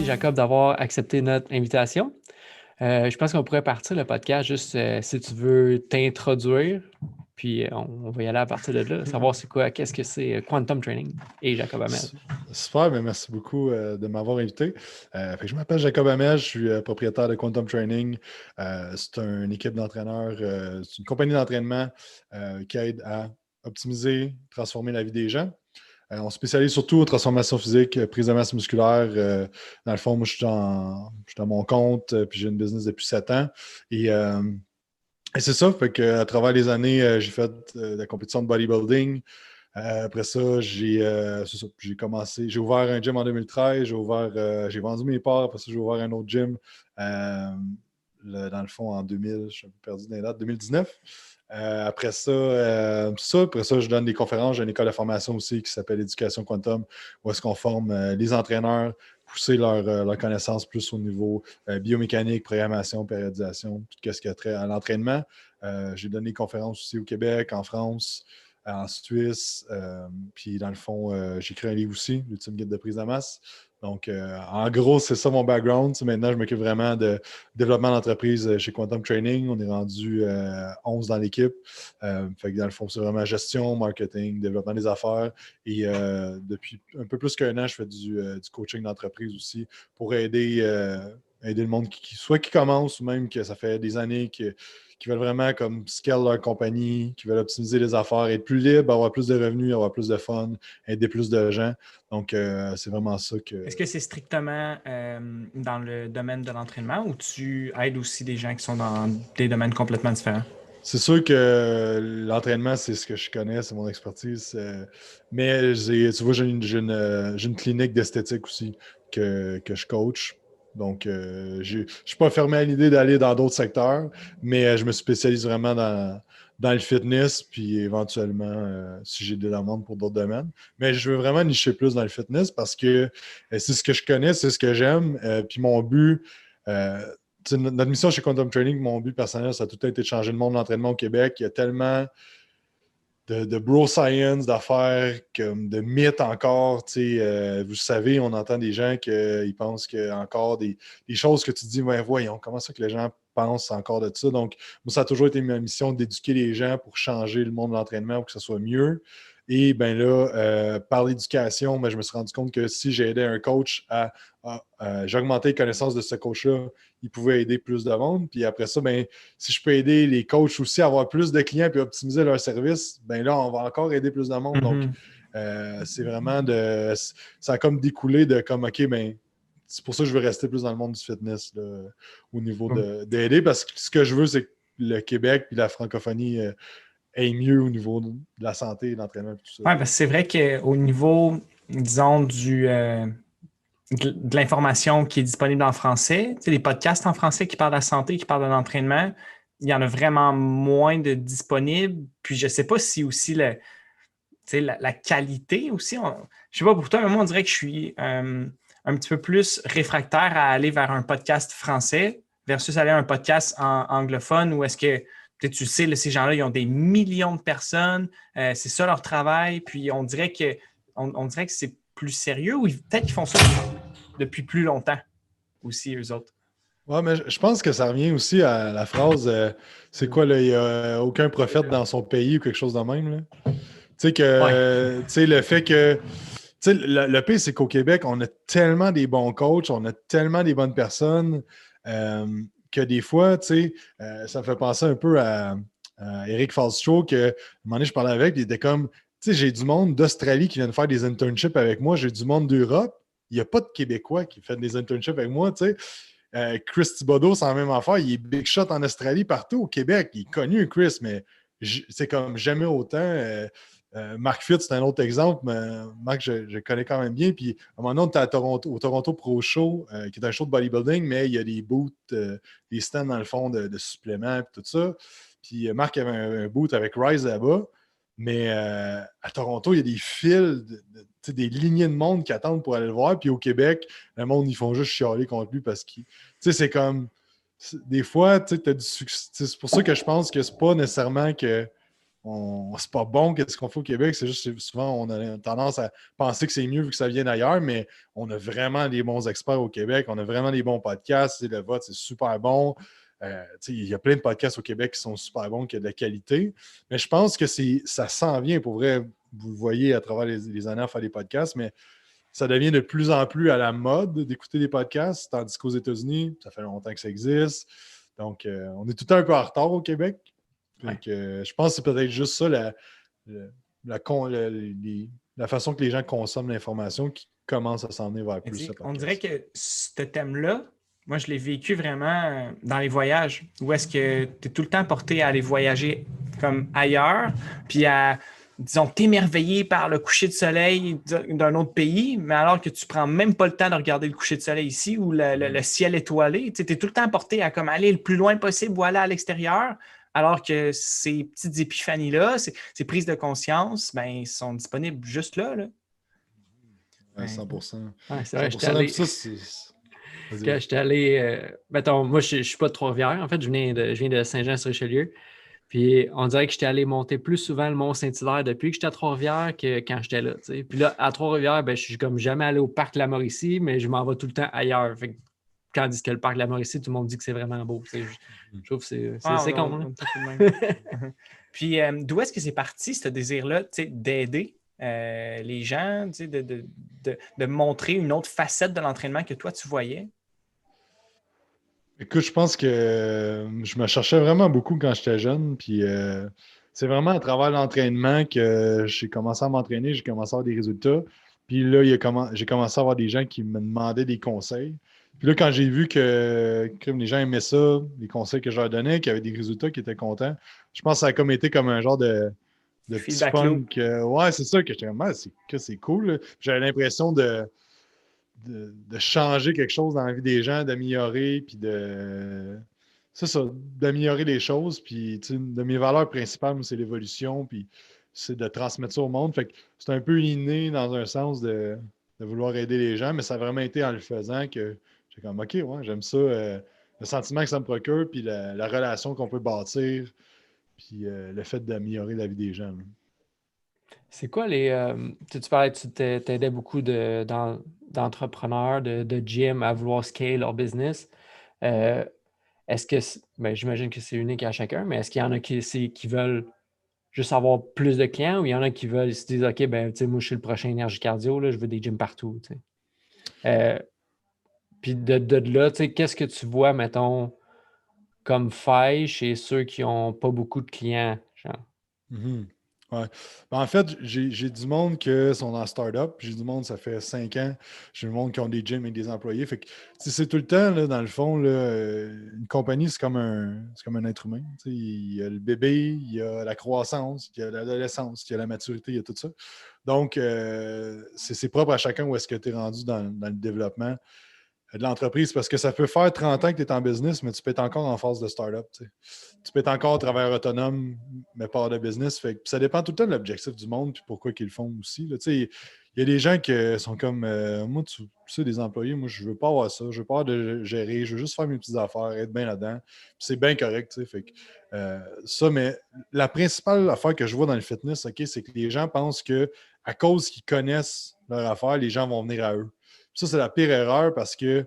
Merci, Jacob, d'avoir accepté notre invitation. Je pense qu'on pourrait partir le podcast juste si tu veux t'introduire, puis on va y aller à partir de là, savoir c'est quoi, qu'est-ce que c'est Quantum Training et Jacob Hamel. Super, mais merci beaucoup de m'avoir invité. Je m'appelle Jacob Hamel, je suis propriétaire de Quantum Training. C'est une équipe d'entraîneurs, c'est une compagnie d'entraînement qui aide à optimiser, transformer la vie des gens. On se spécialise surtout aux transformations physiques, prise de masse musculaire. Dans le fond, moi, je suis dans mon compte, puis j'ai une business depuis 7 ans. Et c'est ça, fait qu'à travers les années, j'ai fait de la compétition de bodybuilding. Après ça, j'ai commencé, j'ai ouvert un gym en 2013, j'ai vendu mes parts, après ça, j'ai ouvert un autre gym, dans le fond, en 2000, je suis un peu perdu dans les dates, 2019. Après ça, je donne des conférences. J'ai une école de formation aussi qui s'appelle Éducation Quantum, où est-ce qu'on forme les entraîneurs, pousser leur connaissance plus au niveau biomécanique, programmation, périodisation, tout ce qui a trait à l'entraînement. J'ai donné des conférences aussi au Québec, en France, en Suisse. Puis dans le fond, j'ai écrit un livre aussi, l'ultime guide de prise de masse. Donc, en gros, c'est ça mon background. Maintenant, je m'occupe vraiment de développement d'entreprise chez Quantum Training. On est rendu 11 dans l'équipe. Fait que dans le fond, c'est vraiment gestion, marketing, développement des affaires. Et depuis un peu plus qu'un an, je fais du coaching d'entreprise aussi pour aider le monde soit qui commence ou même que ça fait des années qui veulent vraiment comme scale leur compagnie, qui veulent optimiser les affaires, être plus libre, avoir plus de revenus, avoir plus de fun, aider plus de gens. Donc, c'est vraiment ça que... Est-ce que c'est strictement dans le domaine de l'entraînement ou tu aides aussi des gens qui sont dans des domaines complètement différents? C'est sûr que l'entraînement, c'est ce que je connais, c'est mon expertise. Mais tu vois, j'ai une clinique d'esthétique aussi que je coach. Donc, je ne suis pas fermé à l'idée d'aller dans d'autres secteurs, mais je me spécialise vraiment dans le fitness, puis éventuellement, si j'ai des demandes pour d'autres domaines. Mais je veux vraiment nicher plus dans le fitness parce que c'est ce que je connais, c'est ce que j'aime. Puis mon but, euh, notre mission chez Quantum Training, mon but personnel, ça a tout été de changer le monde de l'entraînement au Québec. Il y a tellement de bro science, d'affaires, comme de mythes encore. Vous savez, on entend des gens qui pensent qu'il y a encore des choses que tu dis, ouais, voyons, comment ça que les gens pensent encore de ça? Donc, moi, ça a toujours été ma mission d'éduquer les gens pour changer le monde de l'entraînement pour que ça soit mieux. Et bien là, par l'éducation, je me suis rendu compte que si j'aidais un coach j'augmentais les connaissances de ce coach-là, il pouvait aider plus de monde. Puis après ça, si je peux aider les coachs aussi à avoir plus de clients et optimiser leur service, là, on va encore aider plus de monde. Donc, c'est vraiment ça a comme découlé de comme, OK, c'est pour ça que je veux rester plus dans le monde du fitness là, au niveau d'aider parce que ce que je veux, c'est que le Québec et la francophonie aient mieux au niveau de la santé, de l'entraînement et tout ça. Oui, parce que c'est vrai qu'au niveau, disons, de l'information qui est disponible en français, les podcasts en français qui parlent de la santé, qui parlent de l'entraînement, il y en a vraiment moins de disponibles. Puis je ne sais pas si aussi la qualité aussi. Je ne sais pas pour toi, mais moi, on dirait que je suis un petit peu plus réfractaire à aller vers un podcast français versus aller à un podcast anglophone où est-ce que peut-être tu sais, là, ces gens-là, ils ont des millions de personnes, c'est ça leur travail, puis on dirait que c'est plus sérieux ou peut-être qu'ils font ça depuis plus longtemps aussi, eux autres. Ouais, mais je pense que ça revient aussi à la phrase c'est quoi, là, il n'y a aucun prophète dans son pays ou quelque chose de même. Là. Tu sais, le fait que. Tu sais, le pire, c'est qu'au Québec, on a tellement des bons coachs, on a tellement des bonnes personnes que des fois, tu sais, ça me fait penser un peu à Eric Falstro, que à un moment donné, je parlais avec, il était comme, tu sais, j'ai du monde d'Australie qui vient de faire des internships avec moi, j'ai du monde d'Europe, il n'y a pas de Québécois qui fait des internships avec moi, tu sais. Chris Thibodeau, c'est la même affaire. Il est big shot en Australie, partout au Québec. Il est connu, Chris, mais c'est comme jamais autant. Marc Fitt, c'est un autre exemple. Mais Marc, je connais quand même bien. Puis, à un moment donné, on était à Toronto, au Toronto Pro Show, qui est un show de bodybuilding, mais il y a des booths, des stands dans le fond de suppléments et tout ça. Puis, Marc avait un booth avec Rise là-bas. Mais à Toronto, il y a des files, des lignées de monde qui attendent pour aller le voir. Puis au Québec, le monde, ils font juste chialer contre lui parce que c'est comme. Des fois, tu as du succès. C'est pour ça que je pense que c'est pas nécessairement que c'est pas bon qu'est-ce qu'on fait au Québec. C'est juste souvent, on a tendance à penser que c'est mieux vu que ça vient d'ailleurs, mais on a vraiment des bons experts au Québec. On a vraiment des bons podcasts. Le vote, c'est super bon. Il y a plein de podcasts au Québec qui sont super bons, qui ont de la qualité. Mais je pense que ça s'en vient. Pour vrai, vous le voyez à travers les années à faire des podcasts, mais ça devient de plus en plus à la mode d'écouter des podcasts, tandis qu'aux États-Unis, ça fait longtemps que ça existe. Donc, on est tout le temps un peu en retard au Québec. Donc, je pense que c'est peut-être juste ça, la façon que les gens consomment l'information qui commence à s'en venir vers plus ce podcast. On dirait que ce thème-là, moi, je l'ai vécu vraiment dans les voyages, où est-ce que tu es tout le temps porté à aller voyager comme ailleurs, puis à, disons, t'émerveiller par le coucher de soleil d'un autre pays, mais alors que tu prends même pas le temps de regarder le coucher de soleil ici ou le ciel étoilé. Tu es tout le temps porté à comme aller le plus loin possible ou aller à l'extérieur, alors que ces petites épiphanies-là, ces prises de conscience, ben, sont disponibles juste là. Ouais, 100%. Ouais, c'est vrai, 100%. J'étais allé, mettons, moi, je ne suis pas de Trois-Rivières. En fait, je viens de Saint-Jean-sur-Richelieu. Puis on dirait que j'étais allé monter plus souvent le Mont-Saint-Hilaire depuis que j'étais à Trois-Rivières que quand j'étais là. T'sais. Puis là, à Trois-Rivières, ben, je suis comme jamais allé au parc La Mauricie, mais je m'en vais tout le temps ailleurs. Fait que, tandis que le parc La Mauricie, tout le monde dit que c'est vraiment beau. Je trouve que c'est con. Puis d'où est-ce que c'est parti, ce désir-là, d'aider les gens, de montrer une autre facette de l'entraînement que toi, tu voyais? Écoute, je pense que je me cherchais vraiment beaucoup quand j'étais jeune. Puis c'est vraiment à travers l'entraînement que j'ai commencé à m'entraîner, j'ai commencé à avoir des résultats. Puis là, j'ai commencé à avoir des gens qui me demandaient des conseils. Puis là, quand j'ai vu que les gens aimaient ça, les conseils que je leur donnais, qu'il y avait des résultats, qui étaient contents, je pense que ça a comme été comme un genre de petit fun. Ouais, c'est ça que j'étais comme, c'est cool. J'avais l'impression de changer quelque chose dans la vie des gens, d'améliorer, puis c'est ça, d'améliorer les choses. Puis, de mes valeurs principales, c'est l'évolution, puis c'est de transmettre ça au monde. Fait que c'est un peu inné dans un sens de vouloir aider les gens, mais ça a vraiment été en le faisant que j'ai comme, OK, ouais, j'aime ça, le sentiment que ça me procure, puis la relation qu'on peut bâtir, puis le fait d'améliorer la vie des gens. Là. C'est quoi tu parlais, tu t'aidais beaucoup d'entrepreneurs, de gym à vouloir scale leur business. Est-ce que, ben, j'imagine que c'est unique à chacun, mais est-ce qu'il y en a qui veulent juste avoir plus de clients ou il y en a qui veulent se dire, OK, ben, moi, je suis le prochain énergie cardio, là, je veux des gyms partout. Puis de là, qu'est-ce que tu vois, mettons, comme faille chez ceux qui n'ont pas beaucoup de clients? Genre? Mm-hmm. Ouais. Ben, en fait, j'ai du monde qui sont en start-up. J'ai du monde, ça fait 5 ans. J'ai du monde qui ont des gyms et des employés. Fait que c'est tout le temps, là, dans le fond, là, une compagnie, c'est comme un être humain. Il y a le bébé, il y a la croissance, il y a l'adolescence, il y a la maturité, il y a tout ça. Donc, c'est propre à chacun où est-ce que tu es rendu dans le développement de l'entreprise parce que ça peut faire 30 ans que tu es en business, mais tu peux être encore en phase de start-up. Tu peux être encore travailleur autonome, mais pas de business. Fait que, ça dépend tout le temps de l'objectif du monde et pourquoi ils le font aussi. Il y a des gens qui sont comme moi, tu sais, des employés, moi, je veux pas avoir ça, je veux pas avoir de gérer, je veux juste faire mes petites affaires, être bien là-dedans. Puis c'est bien correct. Fait que, ça, mais la principale affaire que je vois dans le fitness, c'est que les gens pensent que à cause qu'ils connaissent leur affaire, les gens vont venir à eux. Ça, c'est la pire erreur parce que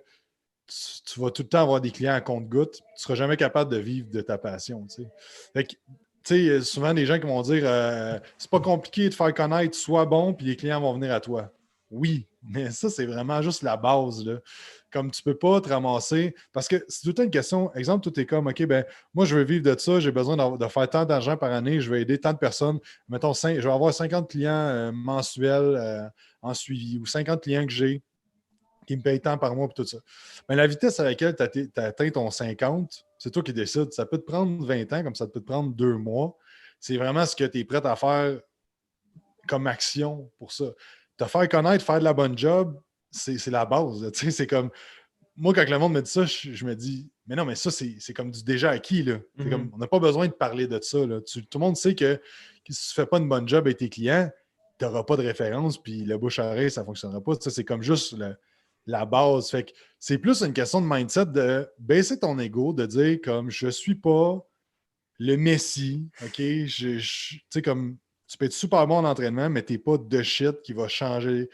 tu vas tout le temps avoir des clients à compte-gouttes. Tu ne seras jamais capable de vivre de ta passion. Fait que, souvent, des gens qui vont dire c'est pas compliqué de faire connaître, sois bon, puis les clients vont venir à toi. Oui, mais ça, c'est vraiment juste la base. Là. Comme tu ne peux pas te ramasser. Parce que c'est tout le temps une question. Exemple, tout est comme OK, ben moi, je veux vivre de ça, j'ai besoin de faire tant d'argent par année, je vais aider tant de personnes. Mettons, je vais avoir 50 clients mensuels en suivi ou 50 clients que j'ai qui me paye tant par mois pour tout ça. Mais la vitesse à laquelle tu as atteint ton 50, c'est toi qui décides. Ça peut te prendre 20 ans, comme ça peut te prendre 2 mois. C'est vraiment ce que tu es prêt à faire comme action pour ça. Te faire connaître, faire de la bonne job, c'est la base. C'est comme, moi, quand le monde me dit ça, je me dis, mais non, mais ça, c'est comme du déjà acquis. Là. Mm-hmm. Comme, on n'a pas besoin de parler de ça. Là. Tout le monde sait que si tu ne fais pas une bonne job avec tes clients, tu n'auras pas de référence, puis le bouche à oreille, ça ne fonctionnera pas. C'est comme juste la base. Fait que c'est plus une question de mindset de baisser ton ego, de dire comme je suis pas le Messi, OK? Tu sais, comme tu peux être super bon en entraînement, mais t'es pas de shit qui va changer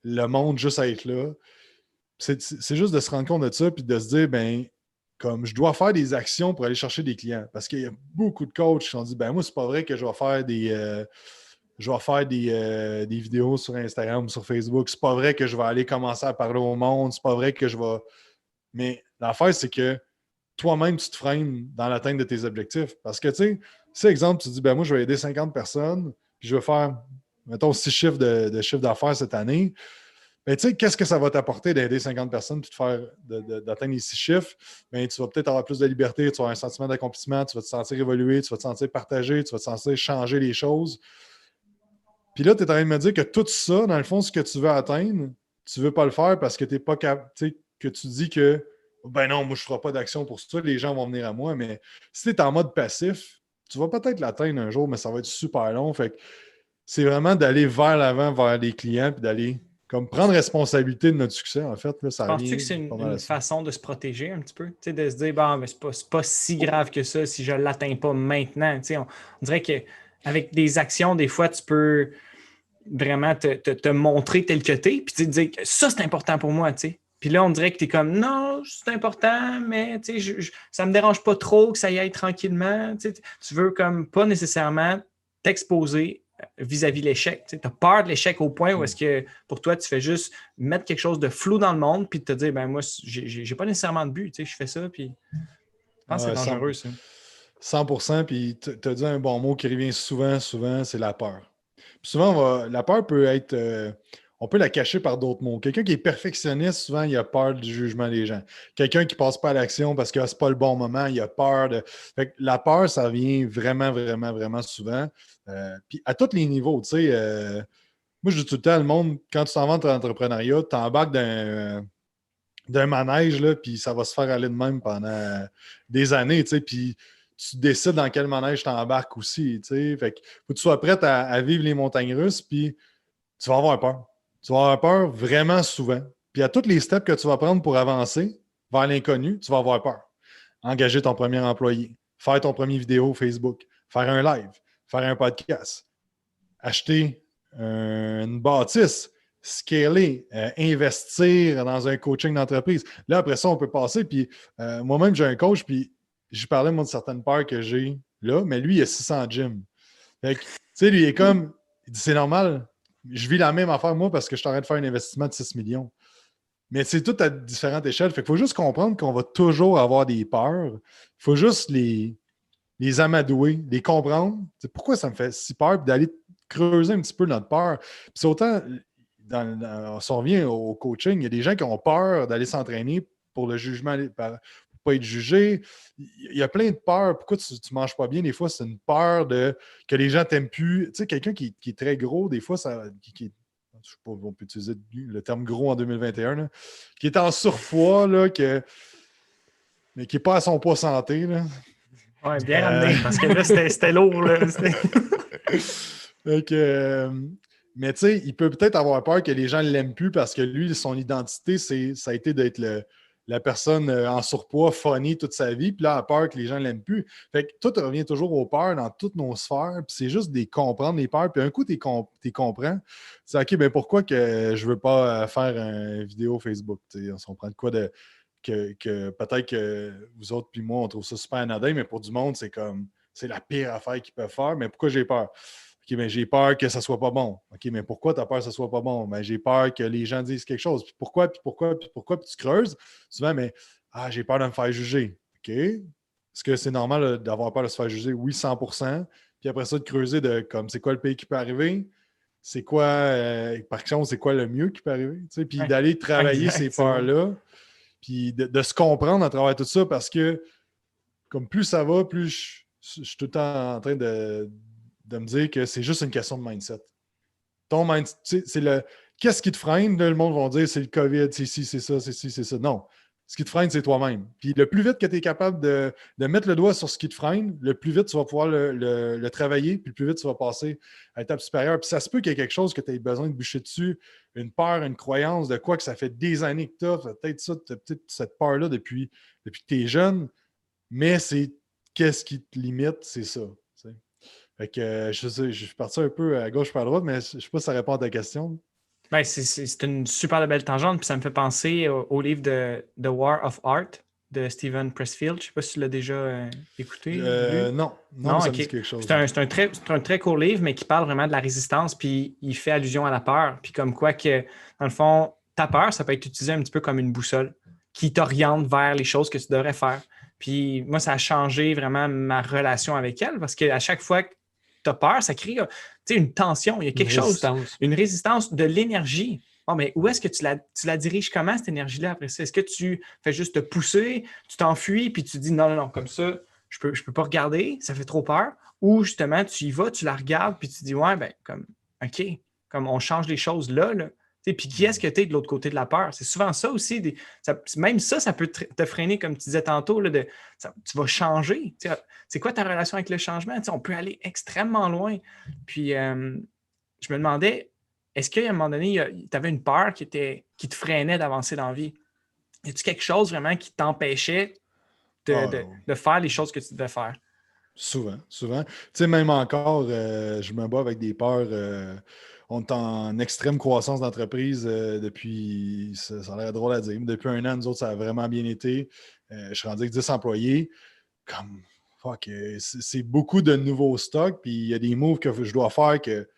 le monde juste à être là. C'est juste de se rendre compte de ça puis de se dire, ben, comme je dois faire des actions pour aller chercher des clients. Parce qu'il y a beaucoup de coachs qui se sont dit, ben, moi, c'est pas vrai que je vais faire des vidéos sur Instagram ou sur Facebook. C'est pas vrai que je vais aller commencer à parler au monde. C'est pas vrai que je vais. Mais l'affaire, c'est que toi-même, tu te freines dans l'atteinte de tes objectifs. Parce que, tu sais, si, exemple, tu dis, ben moi, je vais aider 50 personnes, puis je vais faire, mettons, 6 chiffres de chiffre d'affaires cette année, ben, tu sais, qu'est-ce que ça va t'apporter d'aider 50 personnes puis d'atteindre les 6 chiffres? Ben, tu vas peut-être avoir plus de liberté, tu vas avoir un sentiment d'accomplissement, tu vas te sentir évoluer, tu vas te sentir partagé, tu vas te sentir changer les choses. Puis là, tu es en train de me dire que tout ça, dans le fond, ce que tu veux atteindre, tu ne veux pas le faire parce que tu n'es pas capable, que tu dis que ben non, moi, je ne ferai pas d'action pour ça, les gens vont venir à moi. Mais si tu es en mode passif, tu vas peut-être l'atteindre un jour, mais ça va être super long. Fait que c'est vraiment d'aller vers l'avant, vers les clients, puis d'aller comme prendre responsabilité de notre succès, en fait. Là, ça Penses-tu que revient c'est pas mal à une ça. façon de se protéger un petit peu? Tu sais, de se dire, bon, mais c'est pas si grave que ça si je ne l'atteins pas maintenant. Tu sais, on dirait qu'avec des actions, des fois, tu peux vraiment te montrer tel que tu es, puis te dire que ça, c'est important pour moi. Tu sais. Puis là, on dirait que tu es comme, non, c'est important, mais tu sais, ça ne me dérange pas trop que ça y aille tranquillement. Tu sais, tu veux comme pas nécessairement t'exposer vis-à-vis l'échec. Tu as peur de l'échec au point où est-ce que pour toi, tu fais juste mettre quelque chose de flou dans le monde puis te dire, ben moi, j'ai pas nécessairement de but. Tu sais, je fais ça, puis je pense que c'est Ouais, dangereux, ça. 100%, puis tu as dit un bon mot qui revient souvent, souvent, c'est la peur. Puis souvent, la peur peut être. On peut la cacher par d'autres mots. Quelqu'un qui est perfectionniste, souvent, il a peur du jugement des gens. Quelqu'un qui ne passe pas à l'action parce que c'est pas le bon moment, il a peur de. Fait que la peur, ça vient vraiment, vraiment, vraiment souvent. Puis à tous les niveaux, tu sais. Moi, je dis tout le temps, le monde, quand tu t'en vas dans l'entrepreneuriat, tu embarques d'un manège, là, puis ça va se faire aller de même pendant des années, tu sais, puis tu décides dans quel manège tu embarques aussi, tu sais. Fait que faut que tu sois prête à vivre les montagnes russes, puis tu vas avoir peur. Tu vas avoir peur vraiment souvent. Puis à tous les steps que tu vas prendre pour avancer vers l'inconnu, tu vas avoir peur. Engager ton premier employé, faire ton premier vidéo Facebook, faire un live, faire un podcast, acheter une bâtisse, scaler, investir dans un coaching d'entreprise. Là, après ça, on peut passer. Puis moi-même, j'ai un coach, puis je parlais, moi, de certaines peurs que j'ai là, mais lui, il a 600 gyms. Fait que, tu sais, lui, il est comme, il dit, c'est normal. Je vis la même affaire, moi, parce que je suis en train de faire un investissement de 6 millions. Mais c'est tout à différentes échelles. Fait qu'il faut juste comprendre qu'on va toujours avoir des peurs. Il faut juste les amadouer, les comprendre. C'est pourquoi ça me fait si peur, puis d'aller creuser un petit peu notre peur. Puis c'est autant, si on revient au coaching, il y a des gens qui ont peur d'aller s'entraîner pour le jugement, pour ne pas être jugé. Il y a plein de peurs. Pourquoi tu ne manges pas bien? Des fois, c'est une peur que les gens t'aiment plus. Tu sais, quelqu'un qui est très gros, des fois, je ne sais pas, on peut utiliser le terme gros en 2021, là, qui est en surpoids, là, mais qui n'est pas à son poids santé. Là. Ouais, bien ramené, parce que là, c'était lourd. Là. Donc, mais tu sais, il peut peut-être avoir peur que les gens ne l'aiment plus parce que lui, son identité, ça a été d'être la personne en surpoids, funny toute sa vie, puis là, a peur que les gens ne l'aiment plus. Fait que tout revient toujours aux peurs dans toutes nos sphères, puis c'est juste de comprendre les peurs, puis un coup, tu comprends. C'est OK, ben pourquoi que je ne veux pas faire une vidéo Facebook? T'sais, on prend de quoi de. Que peut-être que vous autres puis moi, on trouve ça super anodin, mais pour du monde, c'est comme c'est la pire affaire qu'ils peuvent faire. Mais pourquoi j'ai peur? OK, mais j'ai peur que ça ne soit pas bon. OK, mais pourquoi tu as peur que ça ne soit pas bon? Ben, j'ai peur que les gens disent quelque chose. Puis pourquoi, puis pourquoi, puis pourquoi, puis tu creuses. Souvent, mais j'ai peur de me faire juger. OK? Est-ce que c'est normal d'avoir peur de se faire juger? Oui, 100%. Puis après ça, de creuser de comme c'est quoi le pays qui peut arriver? C'est quoi, par exemple, c'est quoi le mieux qui peut arriver? Tu sais, puis Ouais, d'aller travailler ces exact, c'est bon. peurs-là, puis de se comprendre à travers tout ça parce que comme plus ça va, plus je suis tout le temps en train de me dire que c'est juste une question de mindset. Ton mindset, c'est le. Qu'est-ce qui te freine? Là, le monde va dire c'est le COVID, c'est ci, c'est ça, c'est ci, c'est ça. Non. Ce qui te freine, c'est toi-même. Puis le plus vite que tu es capable de mettre le doigt sur ce qui te freine, le plus vite tu vas pouvoir le travailler, puis le plus vite tu vas passer à l'étape supérieure. Puis ça se peut qu'il y ait quelque chose que tu aies besoin de bûcher dessus, une peur, une croyance de quoi que ça fait des années que tu as. Peut-être ça, tu as peut-être cette peur-là depuis que tu es jeune, mais c'est qu'est-ce qui te limite, c'est ça. T'sais. Fait que je suis parti un peu à gauche par à droite, mais je ne sais pas si ça répond à ta question. Ben, c'est une super belle tangente, puis ça me fait penser au livre de The War of Art de Steven Pressfield. Je ne sais pas si tu l'as déjà écouté, lu. Non, mais Non, ça me ok. dit quelque chose. C'est un très court livre, mais qui parle vraiment de la résistance, puis il fait allusion à la peur. Puis comme quoi que, dans le fond, ta peur, ça peut être utilisé un petit peu comme une boussole qui t'oriente vers les choses que tu devrais faire. Puis moi, ça a changé vraiment ma relation avec elle parce qu'à chaque fois que tu as peur, ça crée une tension. Il y a Une quelque chose, résistance. une résistance de l'énergie. Bon, mais où est-ce que tu la diriges comment, cette énergie-là, après ça? Est-ce que tu fais juste te pousser, tu t'enfuis, puis tu dis non, non, non, comme ça, je peux pas regarder, ça fait trop peur. Ou justement, tu y vas, tu la regardes, puis tu dis ouais, ben, comme, OK, comme on change les choses là, là. Puis qui est-ce que tu es de l'autre côté de la peur? C'est souvent ça aussi. Même ça peut te freiner, comme tu disais tantôt, là, tu vas changer. C'est quoi ta relation avec le changement? On peut aller extrêmement loin. Puis je me demandais, est-ce qu'à un moment donné, tu avais une peur qui te freinait d'avancer dans la vie? Y a-t-il quelque chose vraiment qui t'empêchait de faire les choses que tu devais faire? Souvent, souvent. Tu sais, même encore, je me bats avec des peurs. On est en extrême croissance d'entreprise depuis, ça a l'air drôle à dire, mais depuis 1 an, nous autres, ça a vraiment bien été. Je suis rendu avec 10 employés. Comme, fuck, c'est beaucoup de nouveaux stocks, puis il y a des moves que je dois faire que, tu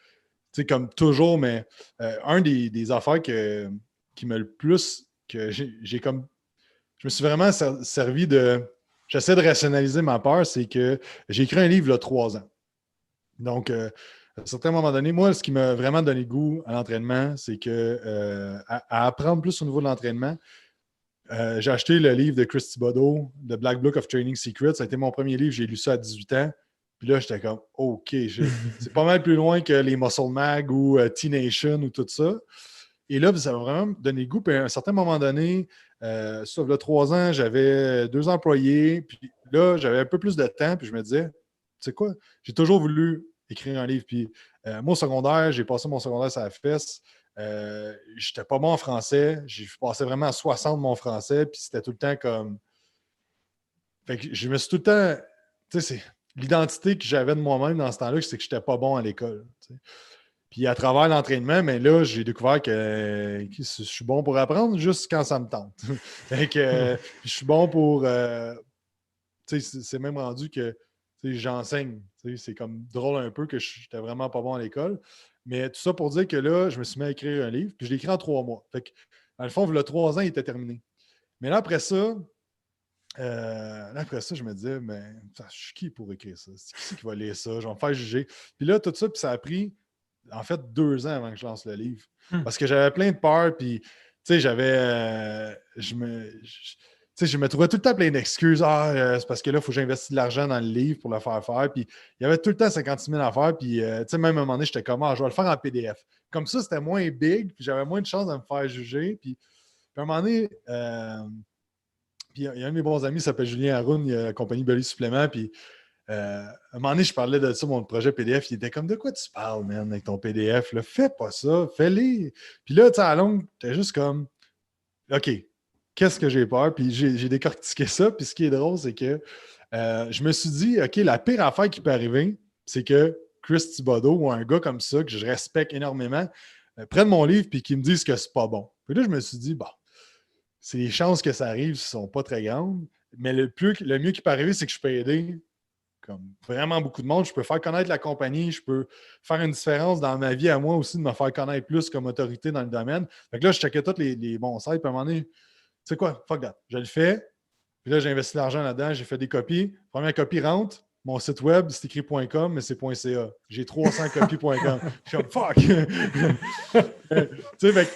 sais, comme toujours, mais un des affaires qui me le plus, que j'ai comme, je me suis vraiment servi de. J'essaie de rationaliser ma peur, c'est que j'ai écrit un livre il y a 3 ans. Donc, à un certain moment donné, moi, ce qui m'a vraiment donné goût à l'entraînement, c'est que à apprendre plus au niveau de l'entraînement, j'ai acheté le livre de Chris Thibodeau, The Black Book of Training Secrets. Ça a été mon premier livre, j'ai lu ça à 18 ans. Puis là, j'étais comme, OK, c'est pas mal plus loin que les Muscle Mag ou T-Nation ou tout ça. Et là, ça m'a vraiment donné goût. Puis à un certain moment donné, ça, il y a 3 ans, j'avais 2 employés. Puis là, j'avais un peu plus de temps. Puis je me disais, tu sais quoi, j'ai toujours voulu écrire un livre. Puis moi, au secondaire, j'ai passé mon secondaire sur la fesse. J'étais pas bon en français. J'ai passé vraiment à 60 mon français. Puis c'était tout le temps comme. Fait que je me suis tout le temps. Tu sais, c'est l'identité que j'avais de moi-même dans ce temps-là, c'est que j'étais pas bon à l'école. Tu sais. Puis à travers l'entraînement, mais là, j'ai découvert que je suis bon pour apprendre juste quand ça me tente. Fait que je suis bon pour. Tu sais, c'est même rendu que j'enseigne. Tu sais, c'est comme drôle un peu que je n'étais vraiment pas bon à l'école. Mais tout ça pour dire que là, je me suis mis à écrire un livre, puis je l'ai écrit en 3 mois. Fait que, dans le fond, il y a 3 ans, il était terminé. Mais là, après ça, je me disais, mais je suis qui pour écrire ça? C'est qui va lire ça? Je vais me faire juger. Puis là, tout ça, puis ça a pris en fait 2 ans avant que je lance le livre. Parce que j'avais plein de peurs, puis tu sais, je me trouvais tout le temps plein d'excuses. C'est parce que là, il faut que j'investisse de l'argent dans le livre pour le faire faire. Puis il y avait tout le temps 56 000 à faire. Puis tu sais, même à un moment donné, j'étais comme, je vais le faire en PDF. Comme ça, c'était moins big, puis j'avais moins de chances de me faire juger. Puis à un moment donné, puis il y a un de mes bons amis qui s'appelle Julien Haroun, il a la compagnie Belly Supplément. Puis à un moment donné, je parlais de ça, mon projet PDF. Il était comme, de quoi tu parles, man, avec ton PDF? Là? Fais pas ça, fais-les. Puis là, tu sais, à la longue, t'es juste comme, OK, qu'est-ce que j'ai peur? Puis j'ai décortiqué ça. Puis ce qui est drôle, c'est que je me suis dit, OK, la pire affaire qui peut arriver, c'est que Chris Thibodeau ou un gars comme ça, que je respecte énormément, prenne mon livre puis qu'il me dise que c'est pas bon. Puis là, je me suis dit, bon, c'est les chances que ça arrive ne sont pas très grandes. Mais le mieux qui peut arriver, c'est que je peux aider comme vraiment beaucoup de monde. Je peux faire connaître la compagnie, je peux faire une différence dans ma vie à moi aussi, de me faire connaître plus comme autorité dans le domaine. Fait que là, je checkais tous les bons sites, puis à un moment donné, tu sais quoi, fuck that. Je le fais, puis là, j'ai investi l'argent là-dedans, j'ai fait des copies. Première copie rentre, mon site web, c'est écrit .com, mais c'est .ca. J'ai 300 copies.com. Je suis comme fuck! Tu sais, fait que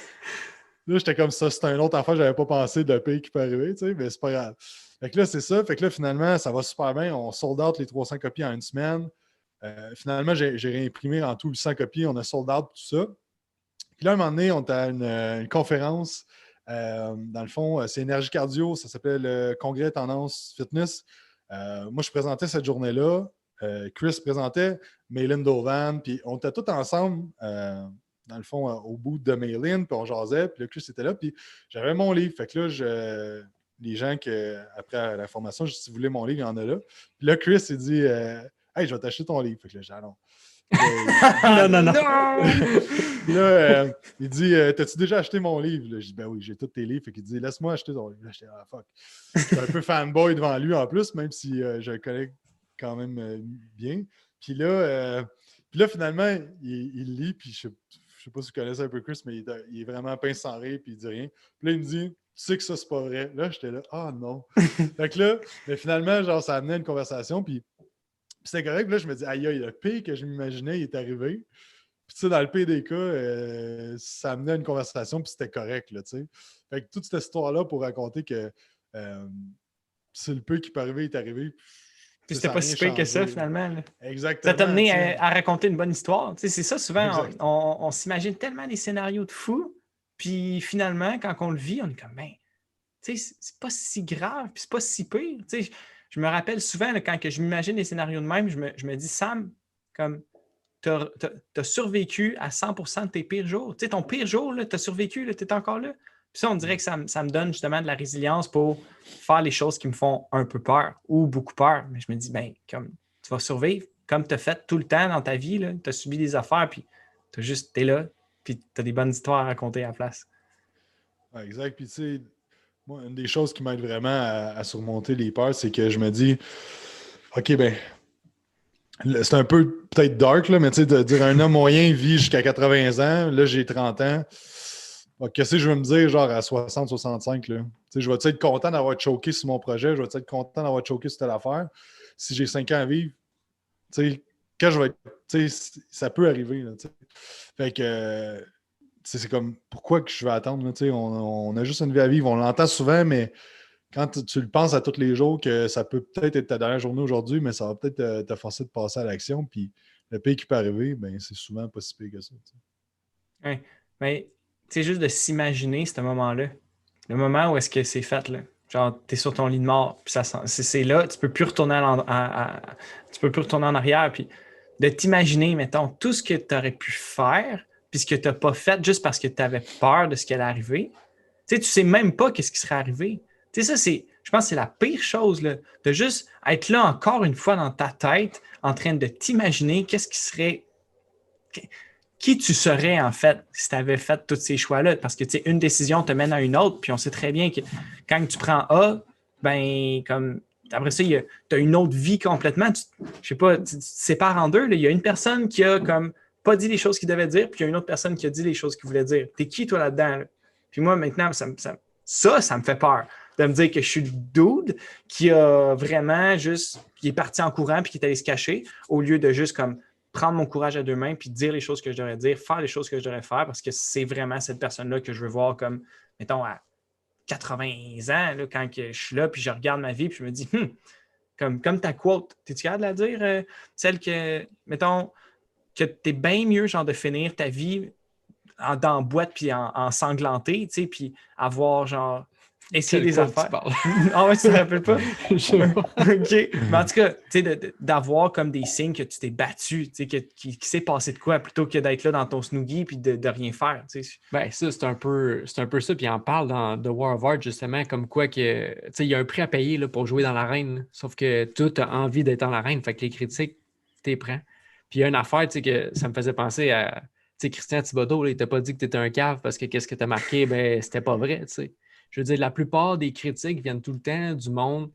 là, j'étais comme ça, c'était une autre affaire, je n'avais pas pensé de payer qui peut arriver, tu sais, mais c'est pas grave. Fait que là, c'est ça. Fait que là, finalement, ça va super bien. On sold out les 300 copies en 1 semaine. Finalement, j'ai réimprimé en tout 800 copies. On a sold out tout ça. Puis là, un moment donné, on était à une conférence. Dans le fond, c'est Énergie Cardio. Ça s'appelle le Congrès Tendance Fitness. Moi, je présentais cette journée-là. Chris présentait, Maylin Dovan. Puis on était tous ensemble, dans le fond, au bout de Maylin. Puis on jasait. Puis là, Chris était là. Puis j'avais mon livre. Fait que là, les gens après la formation, si vous voulez mon livre, il y en a là. Puis là, Chris, il dit Hey, je vais t'acheter ton livre. Fait que là, j'ai dit, ah non. Non! Là, il dit T'as-tu déjà acheté mon livre? Là, je dis Ben oui, j'ai tous tes livres. Fait qu'il dit Laisse-moi acheter ton livre. Là, j'étais ah fuck. J'étais un peu fanboy devant lui en plus, même si je le connais quand même bien. Puis là, finalement, il lit, puis je sais pas si vous connaissez un peu Chris, mais il est vraiment pince sans rire, puis il dit rien. Puis là, il me dit Tu sais que ça, c'est pas vrai. Là, j'étais là Ah non. Fait que là, mais finalement, genre, ça amenait une conversation, puis c'était correct. Puis là, je me dis aïe, le pire que je m'imaginais, il est arrivé. Puis, tu sais, dans le pire des cas, ça amenait à une conversation, puis c'était correct, là, tu sais. Fait que toute cette histoire-là pour raconter que c'est le peu qui peut arriver, est arrivé. Puis c'était pas si pire que ça, finalement. Là. Exactement. Ça t'a amené à raconter une bonne histoire. Tu sais, c'est ça, souvent, Exact. on s'imagine tellement des scénarios de fous, puis finalement, quand on le vit, on est comme, ben, tu sais, c'est pas si grave, puis c'est pas si pire. Tu sais, je me rappelle souvent, là, quand que je m'imagine des scénarios de même, je me dis, Sam, comme, t'as survécu à 100% de tes pires jours. Tu sais, ton pire jour, tu as survécu, tu es encore là. Puis ça, on dirait que ça me donne justement de la résilience pour faire les choses qui me font un peu peur ou beaucoup peur. Mais je me dis, ben, comme tu vas survivre, comme tu as fait tout le temps dans ta vie, tu as subi des affaires, puis t'es là, puis tu as des bonnes histoires à raconter à la place. Ouais, exact. Puis tu sais, moi, une des choses qui m'aide vraiment à surmonter les peurs, c'est que je me dis, OK, ben, c'est un peu peut-être dark, là, mais tu sais, de dire un homme moyen vit jusqu'à 80 ans, là, j'ai 30 ans. Bon, qu'est-ce que je veux me dire, genre à 60, 65, là? Tu sais, je vais être content d'avoir choqué sur mon projet, je vais être content d'avoir choqué sur telle affaire. Si j'ai 5 ans à vivre, tu sais, quand je vais être. Tu sais, ça peut arriver, là, tu sais. Fait que, c'est comme, pourquoi que je vais attendre, là, tu sais, on a juste une vie à vivre, on l'entend souvent, mais quand tu le penses à tous les jours que ça peut peut-être être ta dernière journée aujourd'hui, mais ça va peut-être te forcer de passer à l'action. Puis le pire qui peut arriver, ben, c'est souvent pas si pire que ça. Oui, mais c'est juste de s'imaginer ce moment-là. Le moment où est-ce que c'est fait, là. Genre, t'es sur ton lit de mort, puis c'est là, tu peux plus retourner tu peux plus retourner en arrière, puis de t'imaginer, mettons, tout ce que tu aurais pu faire, puis ce que tu n'as pas fait juste parce que tu avais peur de ce qui allait arriver. Tu sais même pas qu'est-ce qui serait arrivé. Tu sais, ça, je pense que c'est la pire chose, là, de juste être là encore une fois dans ta tête, en train de t'imaginer qu'est-ce qui serait... Qui tu serais, en fait, si tu avais fait tous ces choix-là? Parce que, tu sais, une décision te mène à une autre, puis on sait très bien que quand tu prends A, ben, comme, après ça, tu as une autre vie complètement. Je sais pas, tu te sépares en deux. Il y a une personne qui a, comme, pas dit les choses qu'il devait dire, puis il y a une autre personne qui a dit les choses qu'il voulait dire. T'es qui, toi, là-dedans? Là? Puis moi, maintenant, ça me fait peur. De me dire que je suis le dude qui a vraiment juste, qui est parti en courant puis qui est allé se cacher, au lieu de juste, comme, prendre mon courage à deux mains puis dire les choses que je devrais dire, faire les choses que je devrais faire parce que c'est vraiment cette personne-là que je veux voir comme, mettons, à 80 ans, là, quand je suis là puis je regarde ma vie puis je me dis, comme ta quote, t'es-tu capable de la dire? Celle que, mettons, que t'es bien mieux genre de finir ta vie dans boîte puis en sanglanté, tu sais, puis avoir genre essayer des affaires. Ah ouais, tu te rappelles pas? Je sais pas. OK. Mais en tout cas, tu sais, d'avoir comme des signes que tu t'es battu, tu sais, qui s'est passé de quoi, plutôt que d'être là dans ton snoogie puis de rien faire, tu sais. Ben, ça, c'est un peu ça. Puis il en parle dans The War of Art, justement, comme quoi que, tu sais, il y a un prix à payer là, pour jouer dans l'arène. Sauf que tout a envie d'être dans l'arène. Fait que les critiques, t'es prends. Puis il y a une affaire, tu sais, que ça me faisait penser à, tu sais, Christian Thibodeau, là, il t'a pas dit que t'étais un cave parce que qu'est-ce que t'as marqué, ben, c'était pas vrai, tu sais. Je veux dire, la plupart des critiques viennent tout le temps du monde,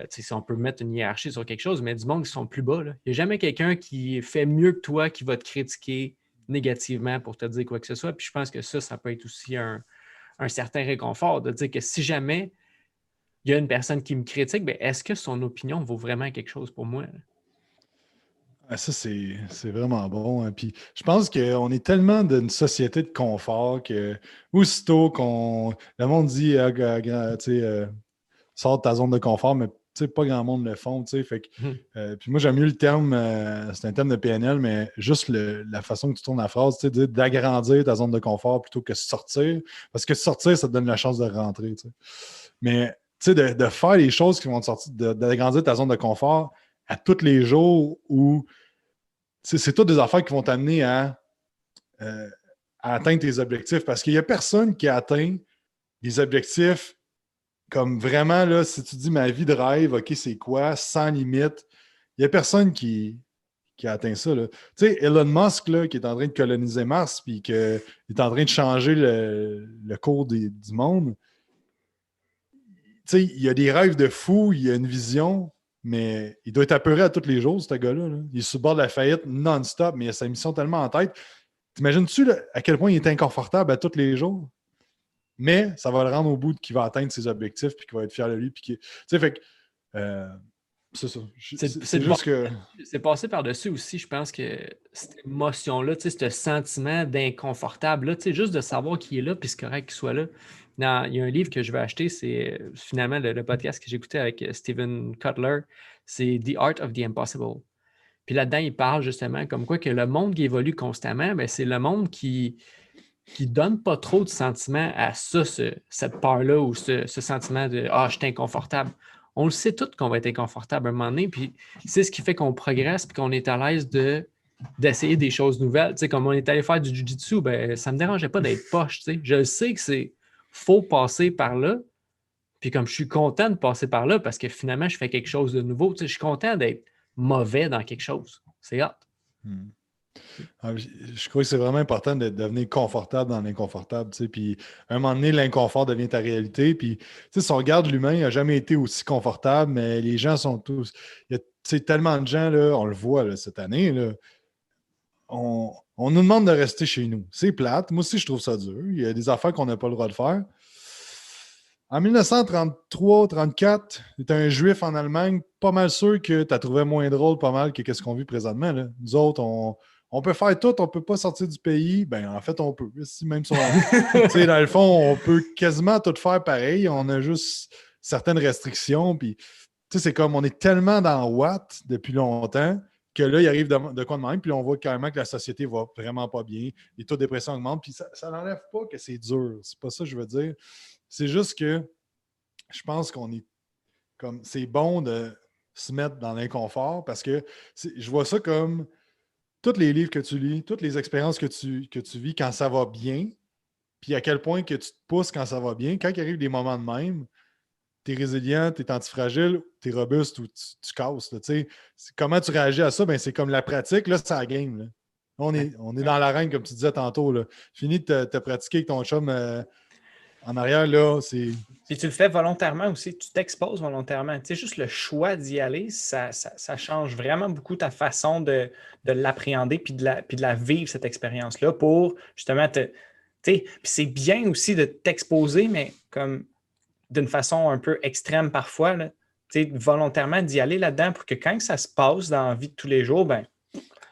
si on peut mettre une hiérarchie sur quelque chose, mais du monde qui sont plus bas. Là. Il n'y a jamais quelqu'un qui fait mieux que toi qui va te critiquer négativement pour te dire quoi que ce soit. Puis je pense que ça peut être aussi un certain réconfort de dire que si jamais il y a une personne qui me critique, bien, est-ce que son opinion vaut vraiment quelque chose pour moi? Ah, ça, c'est vraiment bon. Hein. Puis je pense qu'on est tellement d'une société de confort que aussitôt le monde dit sors de ta zone de confort, mais pas grand monde le font. Fait que, puis moi, j'aime mieux le terme, c'est un terme de PNL, mais juste la façon que tu tournes la phrase, d'agrandir ta zone de confort plutôt que sortir. Parce que sortir, ça te donne la chance de rentrer. T'sais. Mais de faire les choses qui vont te sortir, d'agrandir ta zone de confort à tous les jours où c'est toutes des affaires qui vont t'amener à atteindre tes objectifs. Parce qu'il n'y a personne qui atteint des objectifs comme vraiment, là, si tu dis ma vie de rêve, OK, c'est quoi, sans limite, il n'y a personne qui a atteint ça. Tu sais, Elon Musk, là, qui est en train de coloniser Mars, puis qui est en train de changer le cours du monde, tu sais, il y a des rêves de fou, il y a une vision, mais il doit être apeuré à tous les jours, ce gars-là. Là. Il est sur le bord de la faillite non-stop, mais il a sa mission tellement en tête. T'imagines-tu là, à quel point il est inconfortable à tous les jours? Mais ça va le rendre au bout qu'il va atteindre ses objectifs puis qu'il va être fier de lui. Puis tu sais, fait que c'est ça. C'est juste que. C'est passé par-dessus aussi, je pense que cette émotion-là, tu sais, ce sentiment d'inconfortable, là, tu sais, juste de savoir qu'il est là puis c'est correct qu'il soit là. Il y a un livre que je vais acheter, c'est finalement le podcast que j'écoutais avec Steven Kotler, c'est The Art of the Impossible. Puis là-dedans, il parle justement comme quoi que le monde qui évolue constamment, ben, c'est le monde qui donne pas trop de sentiments à ça, cette peur-là ou ce sentiment de « Ah, je suis inconfortable ». On le sait tous qu'on va être inconfortable à un moment donné, puis c'est ce qui fait qu'on progresse puis qu'on est à l'aise d'essayer des choses nouvelles. Tu sais, comme on est allé faire du jiu-jitsu, ben, ça ne me dérangeait pas d'être poche. Tu sais. Je sais que c'est faut passer par là, puis comme je suis content de passer par là parce que finalement, je fais quelque chose de nouveau. Tu sais, je suis content d'être mauvais dans quelque chose. C'est hot. Je crois que c'est vraiment important de devenir confortable dans l'inconfortable. Tu sais, puis à un moment donné, l'inconfort devient ta réalité. Puis, tu sais, si on regarde l'humain, il n'a jamais été aussi confortable, mais les gens sont tous. Il y a tu sais, tellement de gens, là, on le voit là, cette année, là, on nous demande de rester chez nous. C'est plate. Moi aussi, je trouve ça dur. Il y a des affaires qu'on n'a pas le droit de faire. En 1933-34, tu étais un juif en Allemagne, pas mal sûr que tu as trouvé moins drôle pas mal que ce qu'on vit présentement. Là. Nous autres, on peut faire tout, on ne peut pas sortir du pays. Ben, en fait, on peut. Même si dans le fond, on peut quasiment tout faire pareil. On a juste certaines restrictions. Puis, c'est comme on est tellement dans Watt depuis longtemps que là, il arrive de quoi de même. Puis on voit carrément que la société va vraiment pas bien. Les taux de dépression augmentent. Puis ça n'enlève pas que c'est dur. C'est pas ça que je veux dire. C'est juste que je pense qu'on est comme. C'est bon de se mettre dans l'inconfort parce que je vois ça comme tous les livres que tu lis, toutes les expériences que tu vis quand ça va bien, puis à quel point que tu te pousses quand ça va bien. Quand il arrive des moments de même, tu es résilient, tu es antifragile, tu es robuste ou tu casses. Là, comment tu réagis à ça? Ben, c'est comme la pratique, là, c'est la game. Là. On est dans l'arène, comme tu disais tantôt. Là. Fini de te pratiquer avec ton chum en arrière, là, c'est. Puis tu le fais volontairement aussi, tu t'exposes volontairement. Tu sais, juste le choix d'y aller, ça change vraiment beaucoup ta façon de l'appréhender puis de la vivre, cette expérience-là, pour justement te. Tu sais, puis c'est bien aussi de t'exposer, mais comme d'une façon un peu extrême parfois, là, tu sais, volontairement d'y aller là-dedans pour que quand ça se passe dans la vie de tous les jours, ben,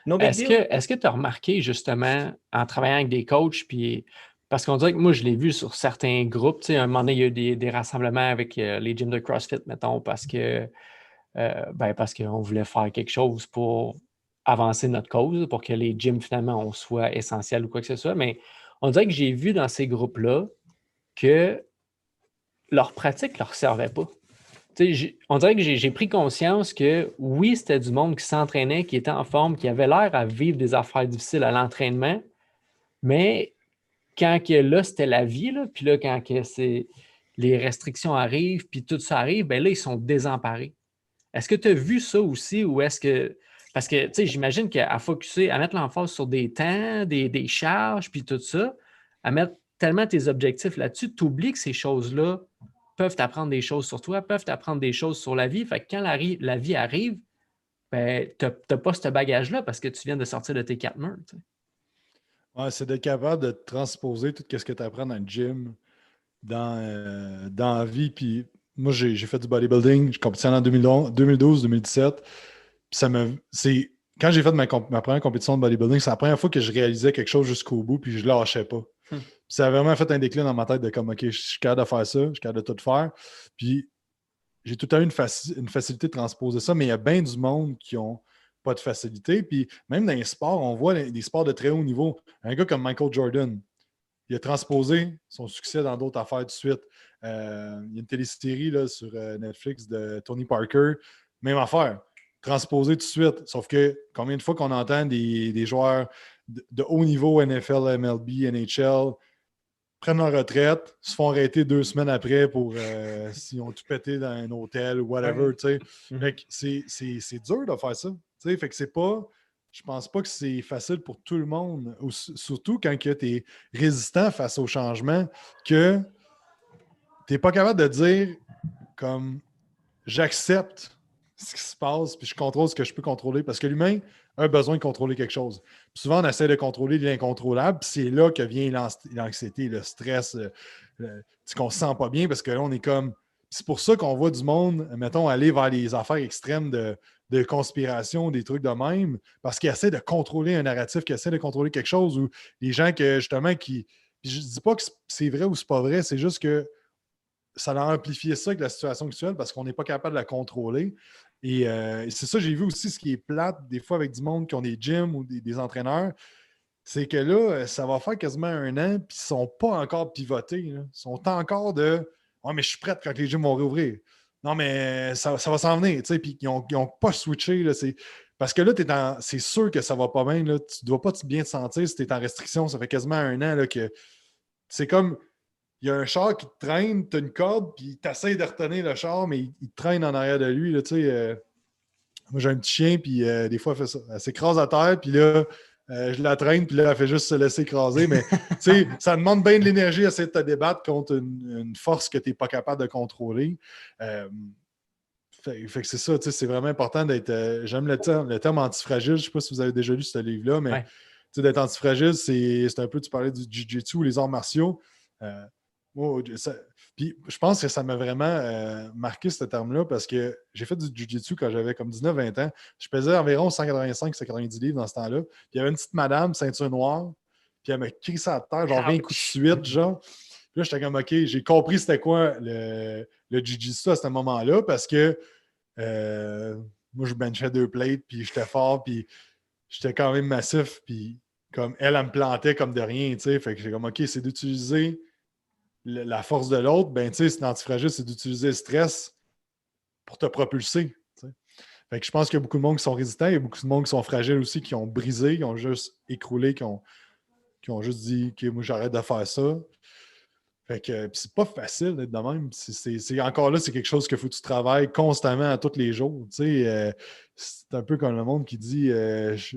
no big deal. Est-ce que tu as remarqué justement en travaillant avec des coachs, puis parce qu'on dirait que moi, je l'ai vu sur certains groupes, tu sais, à un moment donné, il y a eu des rassemblements avec les gyms de CrossFit, mettons, parce qu'on voulait faire quelque chose pour avancer notre cause, pour que les gyms, finalement, on soit essentiels ou quoi que ce soit. Mais on dirait que j'ai vu dans ces groupes-là que leur pratique ne leur servait pas. On dirait que j'ai pris conscience que oui, c'était du monde qui s'entraînait, qui était en forme, qui avait l'air à vivre des affaires difficiles à l'entraînement, mais quand que là, c'était la vie, là, puis là, quand que les restrictions arrivent, puis tout ça arrive, ben là, ils sont désemparés. Est-ce que tu as vu ça aussi ou est-ce que. Parce que, tu sais, j'imagine qu'à focusser, à mettre l'emphase sur des temps, des charges, puis tout ça, à mettre tellement tes objectifs là-dessus, tu oublies que ces choses-là peuvent t'apprendre des choses sur toi, peuvent t'apprendre des choses sur la vie. Fait que quand la vie arrive, ben, tu n'as pas ce bagage-là parce que tu viens de sortir de tes 4 murs. Tu sais. Ouais, c'est d'être capable de transposer tout ce que tu apprends dans le gym, dans la vie. Puis moi, j'ai fait du bodybuilding, je compétitionnais en 2012-2017. Puis quand j'ai fait ma première compétition de bodybuilding, c'est la première fois que je réalisais quelque chose jusqu'au bout, puis je lâchais pas. Puis ça a vraiment fait un déclin dans ma tête de comme, OK, je suis capable de faire ça, je suis capable de tout faire. Puis j'ai tout à eu une facilité de transposer ça, mais il y a bien du monde qui ont pas de facilité. Puis même dans les sports, on voit des sports de très haut niveau. Un gars comme Michael Jordan, il a transposé son succès dans d'autres affaires tout de suite. Il y a une télésérie là, sur Netflix de Tony Parker. Même affaire. Transposé tout de suite. Sauf que combien de fois qu'on entend des joueurs de haut niveau NFL, MLB, NHL prennent leur retraite, se font arrêter 2 semaines après pour s'ils ont tout pété dans un hôtel ou whatever, tu sais. Fait que c'est dur de faire ça. Tu sais, fait que c'est pas... Je pense pas que c'est facile pour tout le monde, surtout quand tu es résistant face au changement, que tu n'es pas capable de dire comme j'accepte ce qui se passe, puis je contrôle ce que je peux contrôler, parce que l'humain a besoin de contrôler quelque chose. Puis souvent, on essaie de contrôler l'incontrôlable, puis c'est là que vient l'anxiété, le stress, qu'on se sent pas bien, parce que là, on est comme... C'est pour ça qu'on voit du monde, mettons, aller vers les affaires extrêmes de conspiration, des trucs de même, parce qu'ils essaient de contrôler un narratif, qu'ils essaient de contrôler quelque chose, ou les gens que, justement, qui... Puis je dis pas que c'est vrai ou c'est pas vrai, c'est juste que ça a amplifié ça avec la situation actuelle parce qu'on n'est pas capable de la contrôler. Et c'est ça, j'ai vu aussi ce qui est plate des fois avec du monde qui ont des gyms ou des entraîneurs, c'est que là, ça va faire quasiment 1 an, puis ils ne sont pas encore pivotés. Là. Ils sont encore de « Ouais, mais je suis prêt quand les gyms vont réouvrir. » Non, mais ça va s'en venir. Puis ils n'ont pas switché. Là, parce que là, c'est sûr que ça va pas bien. Là. Tu ne dois pas bien te sentir si tu es en restriction. Ça fait quasiment 1 an là, que c'est comme... Il y a un char qui te traîne, tu as une corde, puis tu essaies de retenir le char, mais il te traîne en arrière de lui. Là, moi, j'ai un petit chien, puis des fois, elle fait ça. Elle s'écrase à terre, puis là, je la traîne, puis là, elle fait juste se laisser écraser. Mais ça demande bien de l'énergie à essayer de te débattre contre une force que tu n'es pas capable de contrôler. Fait que c'est ça, c'est vraiment important d'être... j'aime le terme antifragile. Je ne sais pas si vous avez déjà lu ce livre-là, mais d'être antifragile, c'est un peu, tu parlais du jiu-jitsu ou les arts martiaux. Puis je pense que ça m'a vraiment marqué ce terme-là parce que j'ai fait du jiu-jitsu quand j'avais comme 19-20 ans. Je pesais environ 185-190 livres dans ce temps-là. Puis il y avait une petite madame, ceinture noire, puis elle m'a crissé à terre, genre 20 coups de suite, genre. Puis là, j'étais comme, OK, j'ai compris c'était quoi le jiu-jitsu à ce moment-là parce que moi, je benchais 2 plates, puis j'étais fort, puis j'étais quand même massif, puis comme elle me plantait comme de rien, tu sais. Fait que j'ai comme, OK, c'est d'utiliser la force de l'autre, ben tu sais, c'est antifragile, c'est d'utiliser le stress pour te propulser. T'sais. Fait que je pense qu'il y a beaucoup de monde qui sont résistants, il y a beaucoup de monde qui sont fragiles aussi, qui ont brisé, qui ont juste écroulé, qui ont juste dit OK, moi j'arrête de faire ça. Fait que c'est pas facile d'être de même. C'est encore là, c'est quelque chose qu'il faut que tu travailles constamment à tous les jours. C'est un peu comme le monde qui dit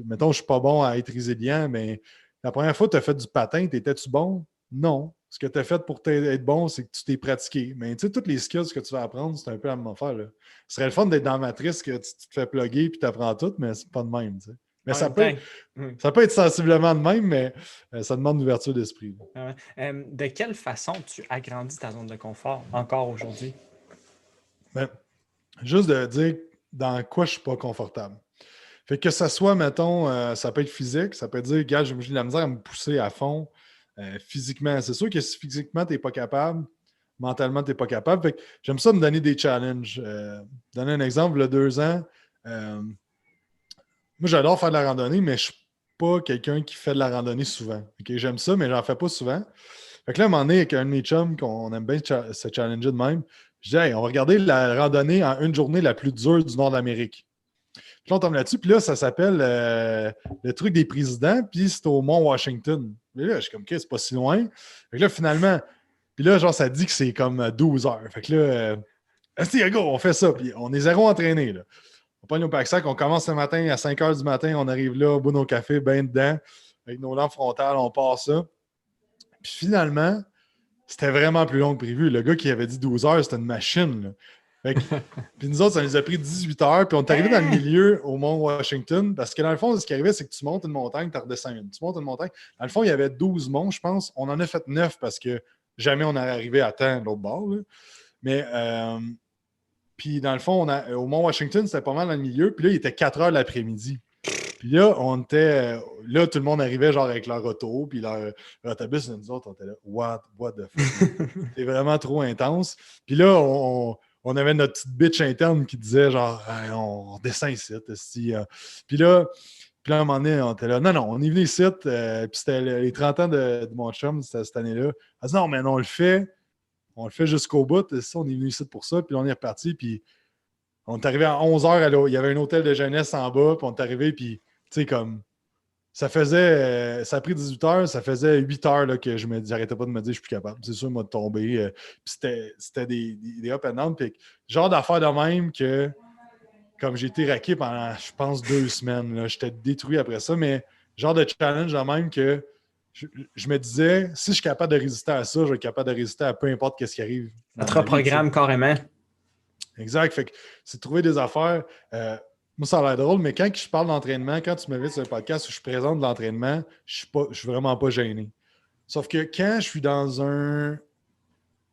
mettons, je suis pas bon à être résilient, mais la première fois que tu as fait du patin, étais-tu bon? Non. Ce que tu as fait pour être bon, c'est que tu t'es pratiqué. Mais tu sais, toutes les skills que tu vas apprendre, c'est un peu la même affaire. Là. Ce serait le fun d'être dans la matrice que tu te fais plugger et tu apprends tout, mais c'est pas de même. T'sais. Mais ça peut être sensiblement de même, mais ça demande une ouverture d'esprit. De quelle façon tu agrandis ta zone de confort encore aujourd'hui? Ben, juste de dire dans quoi je ne suis pas confortable. Fait que ça soit, mettons, ça peut être physique, ça peut dire, gars, j'ai de la misère à me pousser à fond physiquement. C'est sûr que si physiquement, tu n'es pas capable, mentalement, tu n'es pas capable. Fait que j'aime ça me donner des challenges. Donner un exemple, il y a 2 ans, moi, j'adore faire de la randonnée, mais je ne suis pas quelqu'un qui fait de la randonnée souvent. Okay? J'aime ça, mais j'en fais pas souvent. Fait que là, à un moment donné, avec un de mes chums, qu'on aime bien se challenger de même, je dis, hey, on va regarder la randonnée en une journée la plus dure du nord de l'Amérique. Puis là, on tombe là-dessus, puis là, ça s'appelle le truc des présidents, puis c'est au Mont Washington. Mais là, je suis comme, OK, c'est pas si loin. Fait que là, finalement, puis là, genre, ça dit que c'est comme 12 heures. Fait que là, go, on fait ça, puis on est zéro entraîné, là. On prend nos pack-sacs, on commence ce matin à 5 h du matin, on arrive là, au bout de nos cafés, ben dedans, avec nos lampes frontales, on part ça. Puis finalement, c'était vraiment plus long que prévu. Le gars qui avait dit 12 heures, c'était une machine, là. Puis nous autres, ça nous a pris 18 heures, puis on est arrivé dans le milieu au Mont Washington, parce que dans le fond, ce qui arrivait, c'est que tu montes une montagne, tu redescends une. Tu montes une montagne. Dans le fond, il y avait 12 monts, je pense. On en a fait 9 parce que jamais on n'aurait arrivé à temps de l'autre bord. Là. Mais, puis dans le fond, au Mont Washington, c'était pas mal dans le milieu, puis là, il était 4 heures l'après-midi. Puis là, on était. Là, tout le monde arrivait genre avec leur auto, puis leur autobus, et nous autres, on était là, what the fuck? C'est vraiment trop intense. Puis là, on avait notre petite bitch interne qui disait genre, on redescend ici. Puis là, à un moment donné, on était là, non, on est venu ici. Puis c'était les 30 ans de mon chum, c'était cette année-là. Elle dit, non, mais non, on le fait jusqu'au bout. On est venu ici pour ça. Puis là, on est reparti. Puis on est arrivé à 11 h. Il y avait un hôtel de jeunesse en bas. Puis on est arrivé. Puis, tu sais, comme, ça a pris 18 heures, ça faisait 8 heures là, que j'arrêtais pas de me dire je suis plus capable. C'est sûr, moi, de tomber. Puis c'était des up and down. Puis genre d'affaires de même que, comme j'ai été raqué pendant, je pense, 2 semaines, là, j'étais détruit après ça, mais genre de challenge de même que je me disais, si je suis capable de résister à ça, je vais être capable de résister à peu importe ce qui arrive. Notre programme carrément. Exact. Fait que c'est de trouver des affaires. Moi, ça a l'air drôle, mais quand je parle d'entraînement, quand tu m'invites sur un podcast où je présente de l'entraînement, je suis vraiment pas gêné. Sauf que quand je suis dans un.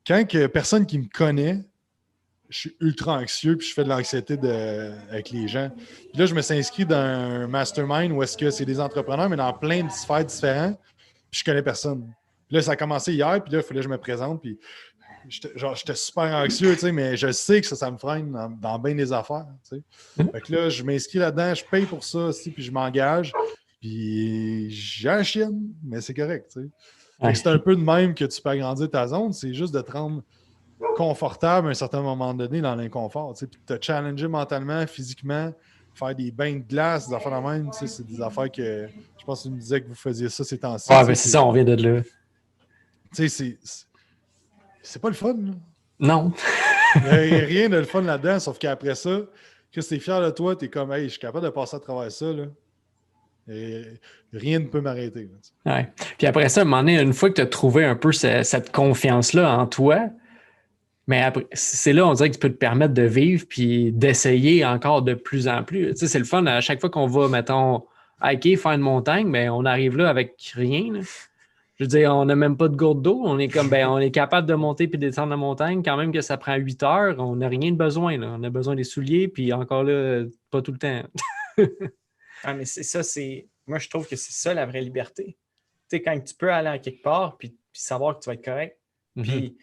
Quand il y a personne qui me connaît, je suis ultra anxieux puis je fais de l'anxiété avec les gens. Puis là, je me suis inscrit dans un mastermind où est-ce que c'est des entrepreneurs, mais dans plein de sphères différentes, puis je connais personne. Puis là, ça a commencé hier, puis là, il fallait que je me présente, puis j'étais super anxieux, tu sais, mais je sais que ça me freine dans bien des affaires, tu sais. Fait que là, je m'inscris là-dedans, je paye pour ça aussi, puis je m'engage, puis j'ai un chien, mais c'est correct, tu sais. Fait que c'est un peu de même que tu peux agrandir ta zone, c'est juste de te rendre confortable à un certain moment donné dans l'inconfort, tu sais, puis te challenger mentalement, physiquement, faire des bains de glace, des affaires de même, tu sais, c'est des affaires que je pense que tu me disais que vous faisiez ça ces temps-ci. Ouais, ben c'est ça, on vient de là. Tu sais, c'est pas le fun, là. Non. Il n'y a rien de le fun là-dedans, sauf qu'après ça, que tu es fier de toi, tu es comme, hey, je suis capable de passer à travers ça, là. Et rien ne peut m'arrêter. Ouais. Puis après ça, à un moment donné, une fois que tu as trouvé un peu cette confiance-là en toi, mais après, c'est là, on dirait que tu peux te permettre de vivre puis d'essayer encore de plus en plus. Tu sais, c'est le fun, à chaque fois qu'on va, mettons, hiker, faire une montagne, ben, on arrive là avec rien, là. Je veux dire, on n'a même pas de gourde d'eau. On est comme, ben, on est capable de monter puis descendre la montagne. Quand même que ça prend 8 heures, on n'a rien de besoin, là. On a besoin des souliers, puis encore là, pas tout le temps. Ah, mais c'est ça, moi, je trouve que c'est ça la vraie liberté. Tu sais, quand tu peux aller à quelque part puis savoir que tu vas être correct. Puis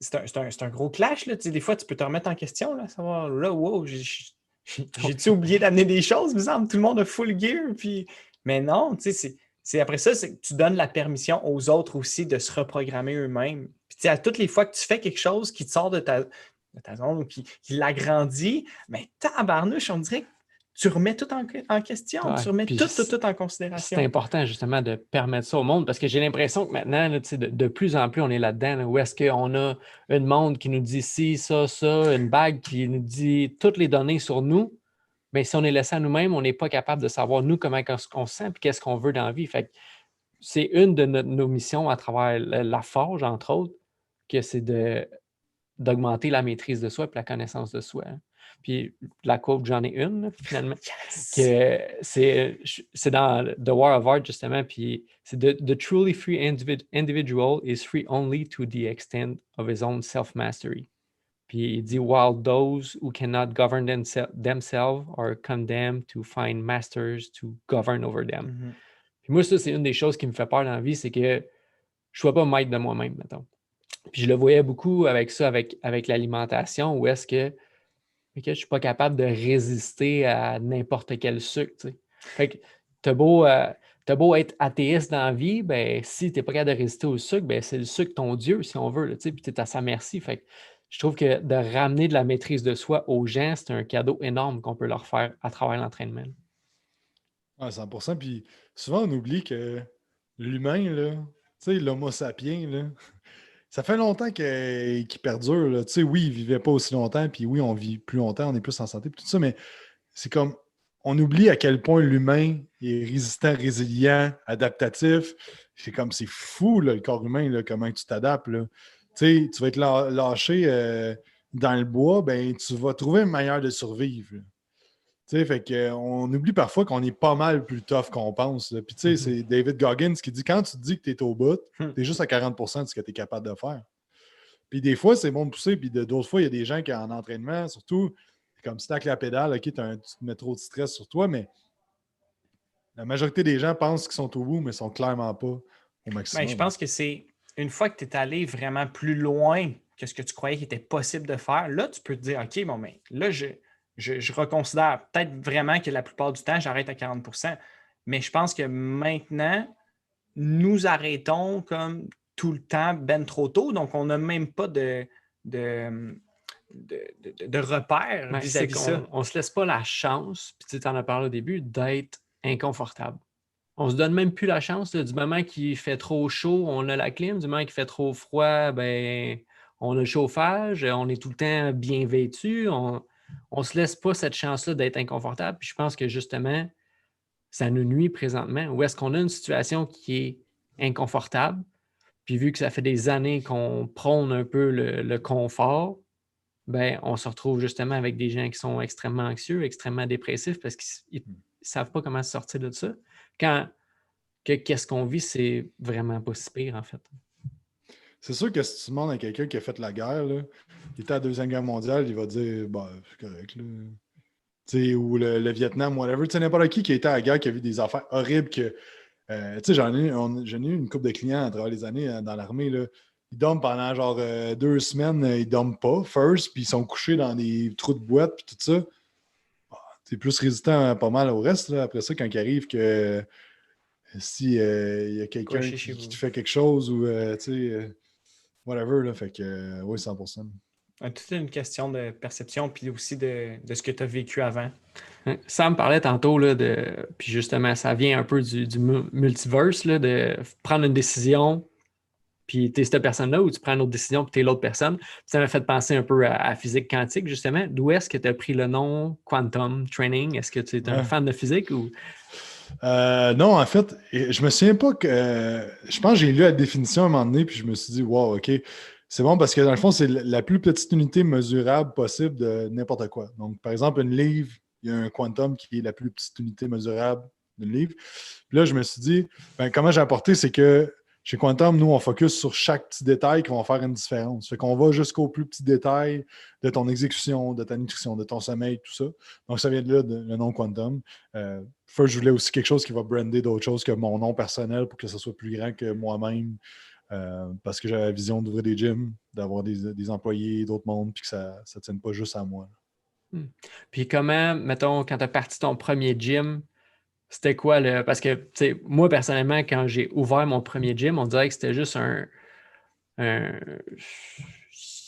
c'est un gros clash, là. Tu sais, des fois, tu peux te remettre en question, là, savoir, là, wow, j'ai-tu oublié d'amener des choses, il me semble, tout le monde a full gear, puis. Mais non, tu sais, c'est après ça, c'est que tu donnes la permission aux autres aussi de se reprogrammer eux-mêmes. Puis, tu sais, à toutes les fois que tu fais quelque chose qui te sort de ta zone ou qui l'agrandit, mais tabarnouche, on dirait que tu remets tout en question, Ouais, tu remets puis tout en considération. c'est important justement de permettre ça au monde parce que j'ai l'impression que maintenant, là, tu sais, de plus en plus, on est là-dedans, là, où est-ce qu'on a une montre qui nous dit ci, ça, une bague qui nous dit toutes les données sur nous, mais si on est laissé à nous-mêmes, on n'est pas capable de savoir nous comment on se sent et qu'est-ce qu'on veut dans la vie. Fait que c'est une de nos missions à travers la forge, entre autres, que c'est d'augmenter la maîtrise de soi et la connaissance de soi. Hein. Puis la quote, j'en ai une, là, finalement, que c'est dans The War of Art, justement, puis c'est The truly free individual is free only to the extent of his own self-mastery. Puis il dit, while those who cannot govern themselves are condemned to find masters to govern over them. Mm-hmm. Puis moi, ça, c'est une des choses qui me fait peur dans la vie, c'est que je ne sois pas maître de moi-même, mettons. Puis je le voyais beaucoup avec ça, avec l'alimentation, où est-ce que je ne suis pas capable de résister à n'importe quel sucre. Tu sais. Fait que t'as beau être athéiste dans la vie, ben, si tu n'es pas capable de résister au sucre, ben, c'est le sucre ton Dieu, si on veut. Là, tu sais, puis tu es à sa merci. Fait que je trouve que de ramener de la maîtrise de soi aux gens, c'est un cadeau énorme qu'on peut leur faire à travers l'entraînement. Ah, 100%. Puis souvent, on oublie que l'humain, là, tu sais, l'homo sapiens, là, ça fait longtemps qu'il perdure. Là. Tu sais, oui, il ne vivait pas aussi longtemps, puis oui, on vit plus longtemps, on est plus en santé, puis tout ça, mais c'est comme, on oublie à quel point l'humain est résistant, résilient, adaptatif. C'est fou, là, le corps humain, là, comment tu t'adaptes. Là. Tu sais, tu vas être lâché dans le bois, ben, tu vas trouver une manière de survivre. Là. Tu sais, fait qu'on oublie parfois qu'on est pas mal plus tough qu'on pense. Là. Puis, tu sais, c'est David Goggins qui dit quand tu te dis que tu es au bout, tu es juste à 40% de ce que tu es capable de faire. Puis, des fois, c'est bon de pousser. Puis, d'autres fois, il y a des gens qui, en entraînement, surtout, comme si tu avec la pédale, OK, tu te mets trop de stress sur toi, mais la majorité des gens pensent qu'ils sont au bout, mais ils sont clairement pas au maximum. Ben, je pense que c'est une fois que tu es allé vraiment plus loin que ce que tu croyais qu'il était possible de faire, là, tu peux te dire, OK, bon, ben, là, je reconsidère peut-être vraiment que la plupart du temps, j'arrête à 40%. Mais je pense que maintenant, nous arrêtons comme tout le temps ben trop tôt. Donc, on n'a même pas de repères vis-à-vis de ça. On ne se laisse pas la chance, puis tu en as parlé au début, d'être inconfortable. On se donne même plus la chance, là, du moment qu'il fait trop chaud, on a la clim. Du moment qu'il fait trop froid, ben, on a le chauffage. On est tout le temps bien vêtu. On ne se laisse pas cette chance-là d'être inconfortable. Puis je pense que justement, ça nous nuit présentement. Où est-ce qu'on a une situation qui est inconfortable? Puis vu que ça fait des années qu'on prône un peu le confort, ben, on se retrouve justement avec des gens qui sont extrêmement anxieux, extrêmement dépressifs parce qu'ils ne savent pas comment se sortir de ça. Quand qu'est-ce qu'on vit, c'est vraiment pas si pire, en fait. C'est sûr que si tu demandes à quelqu'un qui a fait la guerre, là, qui était à la Deuxième Guerre mondiale, il va dire bah, c'est correct. Là. Ou le Vietnam, whatever. Tu sais, n'importe qui a été à la guerre, qui a vu des affaires horribles que. J'en ai eu une couple de clients à travers les années dans l'armée. Là. Ils dorment pendant genre 2 semaines, ils dorment pas, first, puis ils sont couchés dans des trous de boîte, puis tout ça. Bah, t'es plus résistant pas mal au reste. Là. Après ça, quand il arrive que si il y a quelqu'un qui te fait quelque chose ou whatever, là, fait que oui, 100%. Tout est une question de perception puis aussi de ce que tu as vécu avant. Sam parlait tantôt, là, puis justement, ça vient un peu du multiverse, là, de prendre une décision, puis tu es cette personne-là, ou tu prends une autre décision, puis tu es l'autre personne. Puis ça m'a fait penser un peu à physique quantique, justement. D'où est-ce que tu as pris le nom Quantum Training? Est-ce que tu es un fan de physique ou... Non, en fait, je me souviens pas que. Je pense que j'ai lu la définition à un moment donné, puis je me suis dit, wow, OK. C'est bon parce que dans le fond, c'est la plus petite unité mesurable possible de n'importe quoi. Donc, par exemple, une livre, il y a un quantum qui est la plus petite unité mesurable d'une livre. Puis là, je me suis dit, comment j'ai apporté, c'est que chez Quantum, nous, on focus sur chaque petit détail qui va faire une différence. Fait qu'on va jusqu'au plus petit détail de ton exécution, de ta nutrition, de ton sommeil, tout ça. Donc, ça vient de là, le nom Quantum. First, je voulais aussi quelque chose qui va brander d'autres choses que mon nom personnel pour que ce soit plus grand que moi-même. Parce que j'avais la vision d'ouvrir des gyms, d'avoir des employés, d'autres mondes, puis que ça ne tienne pas juste à moi. Puis comment, mettons, quand tu as parti ton premier gym, c'était quoi le. Parce que, tu sais, moi, personnellement, quand j'ai ouvert mon premier gym, on dirait que c'était juste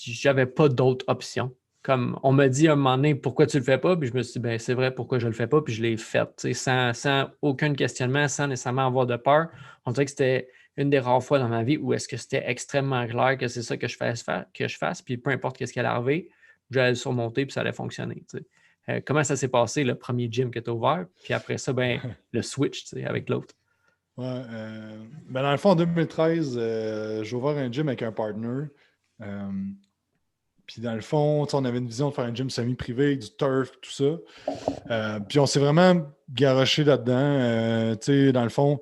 j'avais pas d'autre option. Comme on m'a dit à un moment donné, pourquoi tu le fais pas? Puis je me suis dit, ben c'est vrai, pourquoi je le fais pas? Puis je l'ai fait, tu sais, sans aucun questionnement, sans nécessairement avoir de peur. On dirait que c'était une des rares fois dans ma vie où est-ce que c'était extrêmement clair que c'est ça que je fasse, puis peu importe ce qui allait arriver, j'allais le surmonter, puis ça allait fonctionner, tu sais. Comment ça s'est passé, le premier gym que tu as ouvert? Puis après ça, ben, le switch, tu sais, avec l'autre. Ouais, dans le fond, en 2013, j'ai ouvert un gym avec un partner. Puis dans le fond, on avait une vision de faire un gym semi-privé, avec du turf, tout ça. Puis on s'est vraiment garoché là-dedans. Dans le fond,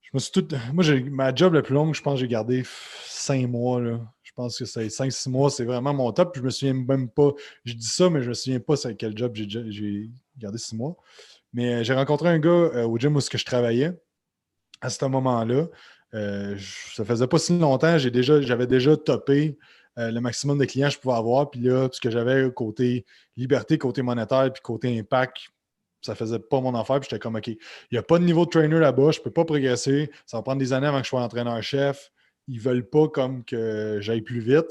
je me suis tout. Moi, ma job la plus longue, je pense que j'ai gardé 5 mois. Là. Je pense que c'est 5-6 mois, c'est vraiment mon top. Puis je me souviens même pas. Je dis ça, mais je me souviens pas c'est quel job j'ai gardé 6 mois. Mais j'ai rencontré un gars au gym où je travaillais à ce moment-là. Ça faisait pas si longtemps, j'avais déjà topé le maximum de clients que je pouvais avoir. Puis là, ce que j'avais côté liberté, côté monétaire, puis côté impact, ça faisait pas mon affaire. Puis j'étais comme, OK, il n'y a pas de niveau de trainer là-bas, je peux pas progresser. Ça va prendre des années avant que je sois entraîneur-chef. Ils veulent pas comme que j'aille plus vite.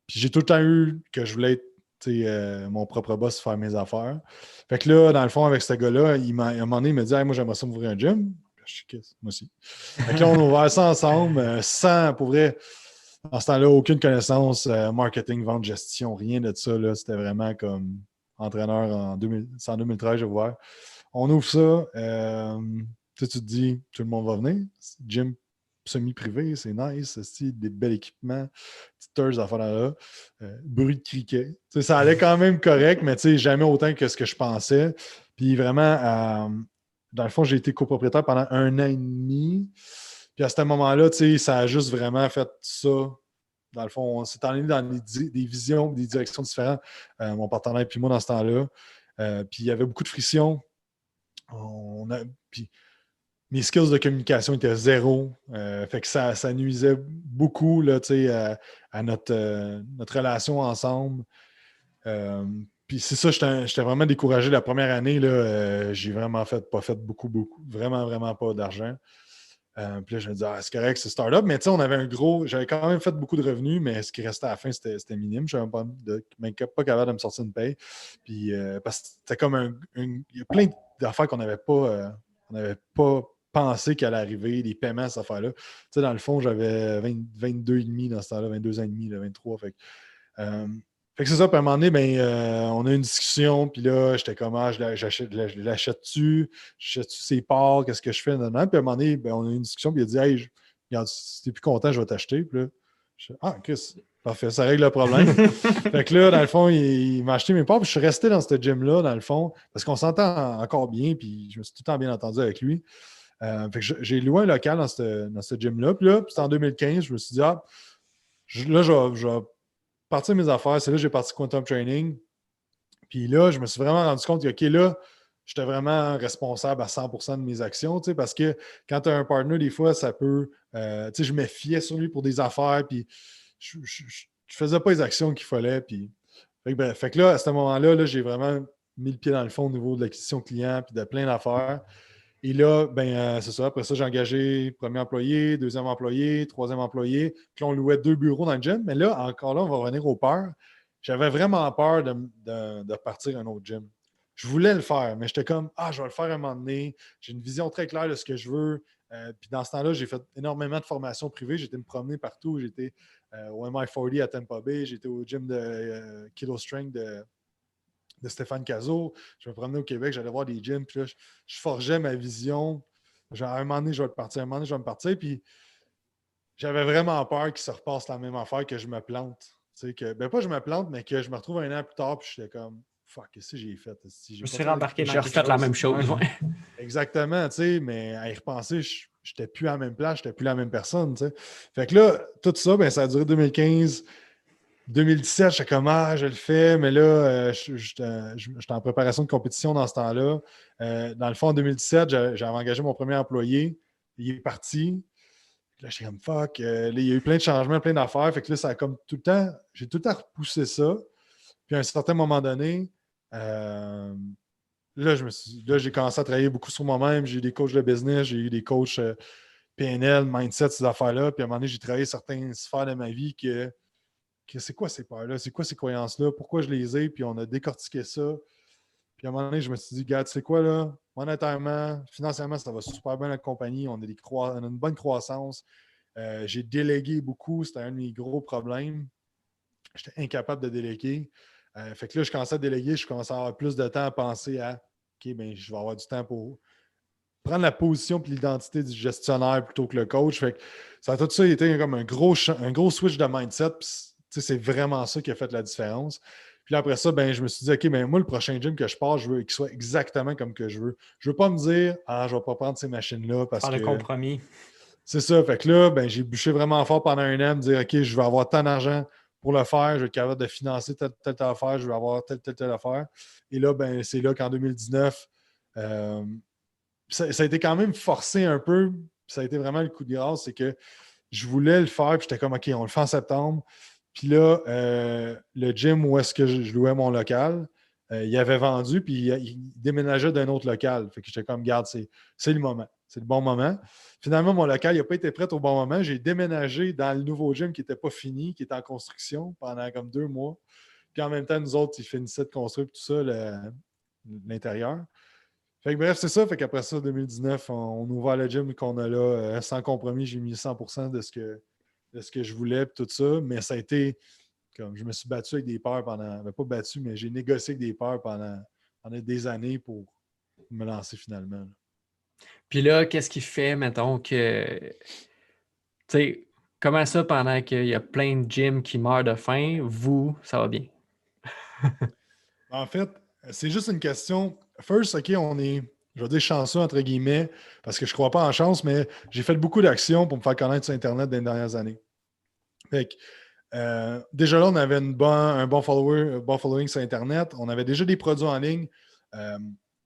Puis j'ai tout le temps eu que je voulais être mon propre boss, faire mes affaires. Fait que là, dans le fond, avec ce gars-là, à un moment donné, il m'a dit hey, moi, j'aimerais ça m'ouvrir un gym. Je suis moi aussi. Fait que là, on a ouvert ça ensemble, sans, pour vrai, en ce temps-là, aucune connaissance, marketing, vente, gestion, rien de ça. Là. C'était vraiment comme entraîneur en 2013, j'ai ouvert. On ouvre ça. Tu te dis, tout le monde va venir. Gym semi-privé, c'est nice, des bels équipements, petites heures à faire là. Bruit de criquet. Ça allait quand même correct, mais jamais autant que ce que je pensais. Puis vraiment, dans le fond, j'ai été copropriétaire pendant 1 an et demi. Puis à ce moment-là, ça a juste vraiment fait ça. Dans le fond, on s'est enligné dans des visions, des directions différentes, mon partenaire et moi, dans ce temps-là. Puis il y avait beaucoup de friction. Puis mes skills de communication étaient zéro. Fait que ça nuisait beaucoup là, à notre relation ensemble. Puis c'est ça, j'étais vraiment découragé la première année. Là, j'ai vraiment pas fait beaucoup, vraiment, vraiment pas d'argent. Puis là, je me disais, c'est correct, c'est start-up. Mais tu sais, on avait j'avais quand même fait beaucoup de revenus, mais ce qui restait à la fin, c'était minime. Je n'étais pas capable de me sortir une paye. Puis parce que c'était comme il y a plein d'affaires qu'on n'avait pas. On n'avait pas pensé qu'elle allait arriver, les paiements, cette affaire-là. Tu sais, dans le fond, j'avais 22,5 dans ce temps-là, 22 ans et demi, 23. Fait que c'est ça, puis à un moment donné, on a eu une discussion, puis là, j'étais comme, je l'achète-tu? J'achète-tu ses parts? Qu'est-ce que je fais? Puis à un moment donné, on a eu une discussion, puis il a dit, hey, regarde, si t'es plus content, je vais t'acheter. Puis là, Chris, parfait, ça règle le problème. Fait que là, dans le fond, il m'a acheté mes parts, puis je suis resté dans ce gym-là, dans le fond, parce qu'on s'entend encore bien, puis je me suis tout le temps bien entendu avec lui. Fait que j'ai loué un local dans ce gym-là, puis là, c'était en 2015, je me suis dit, là, je vais partir mes affaires. C'est là que j'ai parti Quantum Training. Puis là, je me suis vraiment rendu compte que, OK, là, j'étais vraiment responsable à 100% de mes actions, tu sais, parce que quand tu as un partner, des fois, ça peut... tu sais, je me fiais sur lui pour des affaires, puis je faisais pas les actions qu'il fallait, puis... Fait que là, à ce moment-là, là, j'ai vraiment mis le pied dans le fond au niveau de l'acquisition client, puis de plein d'affaires. Et là, c'est ça. Après ça, j'ai engagé premier employé, deuxième employé, troisième employé. Puis là, on louait 2 bureaux dans le gym. Mais là, encore là, on va revenir aux peurs. J'avais vraiment peur de partir à un autre gym. Je voulais le faire, mais j'étais comme, je vais le faire à un moment donné. J'ai une vision très claire de ce que je veux. Puis dans ce temps-là, j'ai fait énormément de formations privées. J'étais me promener partout. J'étais au MI40 à Tampa Bay. J'étais au gym de Kilo Strength de Stéphane Cazot. Je me promenais au Québec, j'allais voir des gyms, puis là, je forgeais ma vision. Genre, à un moment donné, je vais partir, à un moment donné, je vais me partir, puis j'avais vraiment peur qu'il se repasse la même affaire, que je me plante. Tu sais, pas je me plante, mais que je me retrouve un an plus tard, puis j'étais comme, fuck, qu'est-ce que j'ai fait? Je me suis rembarqué dans J'ai refait la même chose. Ouais. Exactement, tu sais, mais à y repenser, je n'étais plus à la même place, je n'étais plus la même personne, tu sais. Fait que là, tout ça, ça a duré 2015. 2017, j'étais comme, je le fais, mais là, j'étais en préparation de compétition dans ce temps-là. Dans le fond, en 2017, j'avais engagé mon premier employé. Il est parti. Là, j'étais comme, fuck. Là, il y a eu plein de changements, plein d'affaires. Fait que là, ça a comme tout le temps, j'ai tout le temps repoussé ça. Puis à un certain moment donné, là, j'ai commencé à travailler beaucoup sur moi-même. J'ai eu des coachs de business, j'ai eu des coachs PNL, mindset, ces affaires-là. Puis à un moment donné, j'ai travaillé certaines sphères de ma vie que c'est quoi ces peurs-là? C'est quoi ces croyances-là? Pourquoi je les ai? Puis on a décortiqué ça. Puis à un moment donné, je me suis dit, regarde, c'est quoi là? Monétairement, financièrement, ça va super bien la compagnie. On a une bonne croissance. J'ai délégué beaucoup. C'était un de mes gros problèmes. J'étais incapable de déléguer. Fait que là, je commençais à déléguer. Je commençais à avoir plus de temps à penser à OK, je vais avoir du temps pour prendre la position et l'identité du gestionnaire plutôt que le coach. Fait que tout ça a été comme un gros switch de mindset. C'est vraiment ça qui a fait la différence. Puis là, après ça, je me suis dit, OK, moi, le prochain gym que je pars, je veux qu'il soit exactement comme que je veux. Je ne veux pas me dire, je ne vais pas prendre ces machines-là parce Faire que... le compromis. C'est ça. Fait que là, j'ai bûché vraiment fort pendant un an, me dire, OK, je vais avoir tant d'argent pour le faire, je vais être capable de financer telle affaire, je vais avoir telle affaire. Et là, c'est là qu'en 2019, ça a été quand même forcé un peu. Ça a été vraiment le coup de grâce, c'est que je voulais le faire, puis j'étais comme, OK, on le fait en septembre. Puis là, le gym où est-ce que je louais mon local, il avait vendu, puis il déménageait d'un autre local. Fait que j'étais comme, garde, c'est le moment. C'est le bon moment. Finalement, mon local n'a pas été prêt au bon moment. J'ai déménagé dans le nouveau gym qui n'était pas fini, qui était en construction pendant comme 2 mois. Puis en même temps, nous autres, ils finissaient de construire tout ça, l'intérieur. Fait que bref, c'est ça. Fait qu'après ça, 2019, on ouvre le gym qu'on a là, sans compromis. J'ai mis 100% de ce que je voulais et tout ça. Mais ça a été comme je me suis battu avec des peurs pendant. Pas battu, mais j'ai négocié avec des peurs pendant des années pour me lancer finalement. Là. Puis là, qu'est-ce qui fait, mettons, que. Tu sais, comment ça, pendant qu'il y a plein de gyms qui meurent de faim, vous, ça va bien? En fait, c'est juste une question. First, OK, on est, je vais dire chanceux, entre guillemets, parce que je ne crois pas en chance, mais j'ai fait beaucoup d'actions pour me faire connaître sur Internet dans les dernières années. Fait que, déjà là, on avait un bon following sur Internet. On avait déjà des produits en ligne.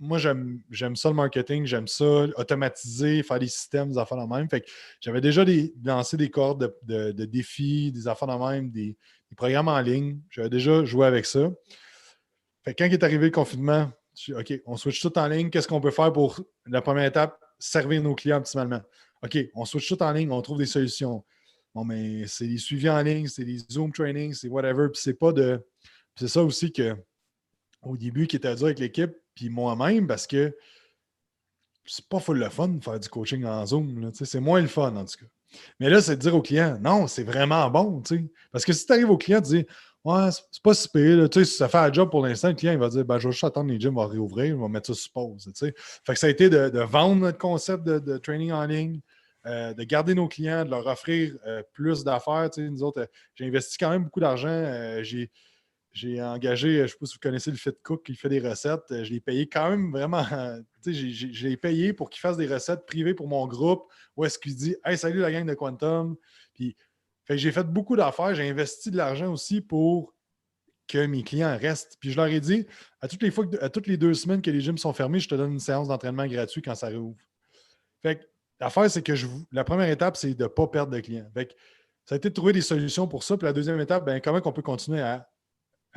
Moi, j'aime ça le marketing, j'aime ça automatiser, faire des systèmes, des affaires de même. Fait que j'avais déjà lancé des cohortes de défis, des affaires de même, des programmes en ligne. J'avais déjà joué avec ça. Fait que quand est arrivé le confinement, OK, on switch tout en ligne. Qu'est-ce qu'on peut faire pour la première étape? Servir nos clients optimalement. OK, on switch tout en ligne, on trouve des solutions. Bon, mais c'est des suivis en ligne, c'est des Zoom trainings, c'est whatever. Puis c'est pas de. Puis c'est ça aussi que au début qui était dur avec l'équipe, puis moi-même, parce que c'est pas full le fun de faire du coaching en Zoom. Là, c'est moins le fun, en tout cas. Mais là, c'est de dire au client, non, c'est vraiment bon. Parce que si tu arrives au client, tu dis, ouais, c'est pas si pire. Si ça fait un job pour l'instant, le client il va dire, ben, je vais juste attendre les gyms vont réouvrir, on va mettre ça sur pause. Fait que ça a été de vendre notre concept de training en ligne, de garder nos clients, de leur offrir plus d'affaires. Nous autres, j'ai investi quand même beaucoup d'argent. J'ai engagé, je ne sais pas si vous connaissez le Fit Cook qui fait des recettes. Je l'ai payé quand même vraiment. Je l'ai payé pour qu'il fasse des recettes privées pour mon groupe où est-ce qu'il dit Hey, salut la gang de Quantum. Puis, j'ai fait beaucoup d'affaires. J'ai investi de l'argent aussi pour que mes clients restent. Puis je leur ai dit à toutes les 2 semaines que les gyms sont fermés, je te donne une séance d'entraînement gratuite quand ça réouvre. Fait que l'affaire, c'est que la première étape, c'est de ne pas perdre de clients. Fait que ça a été de trouver des solutions pour ça. Puis la deuxième étape, comment on peut continuer à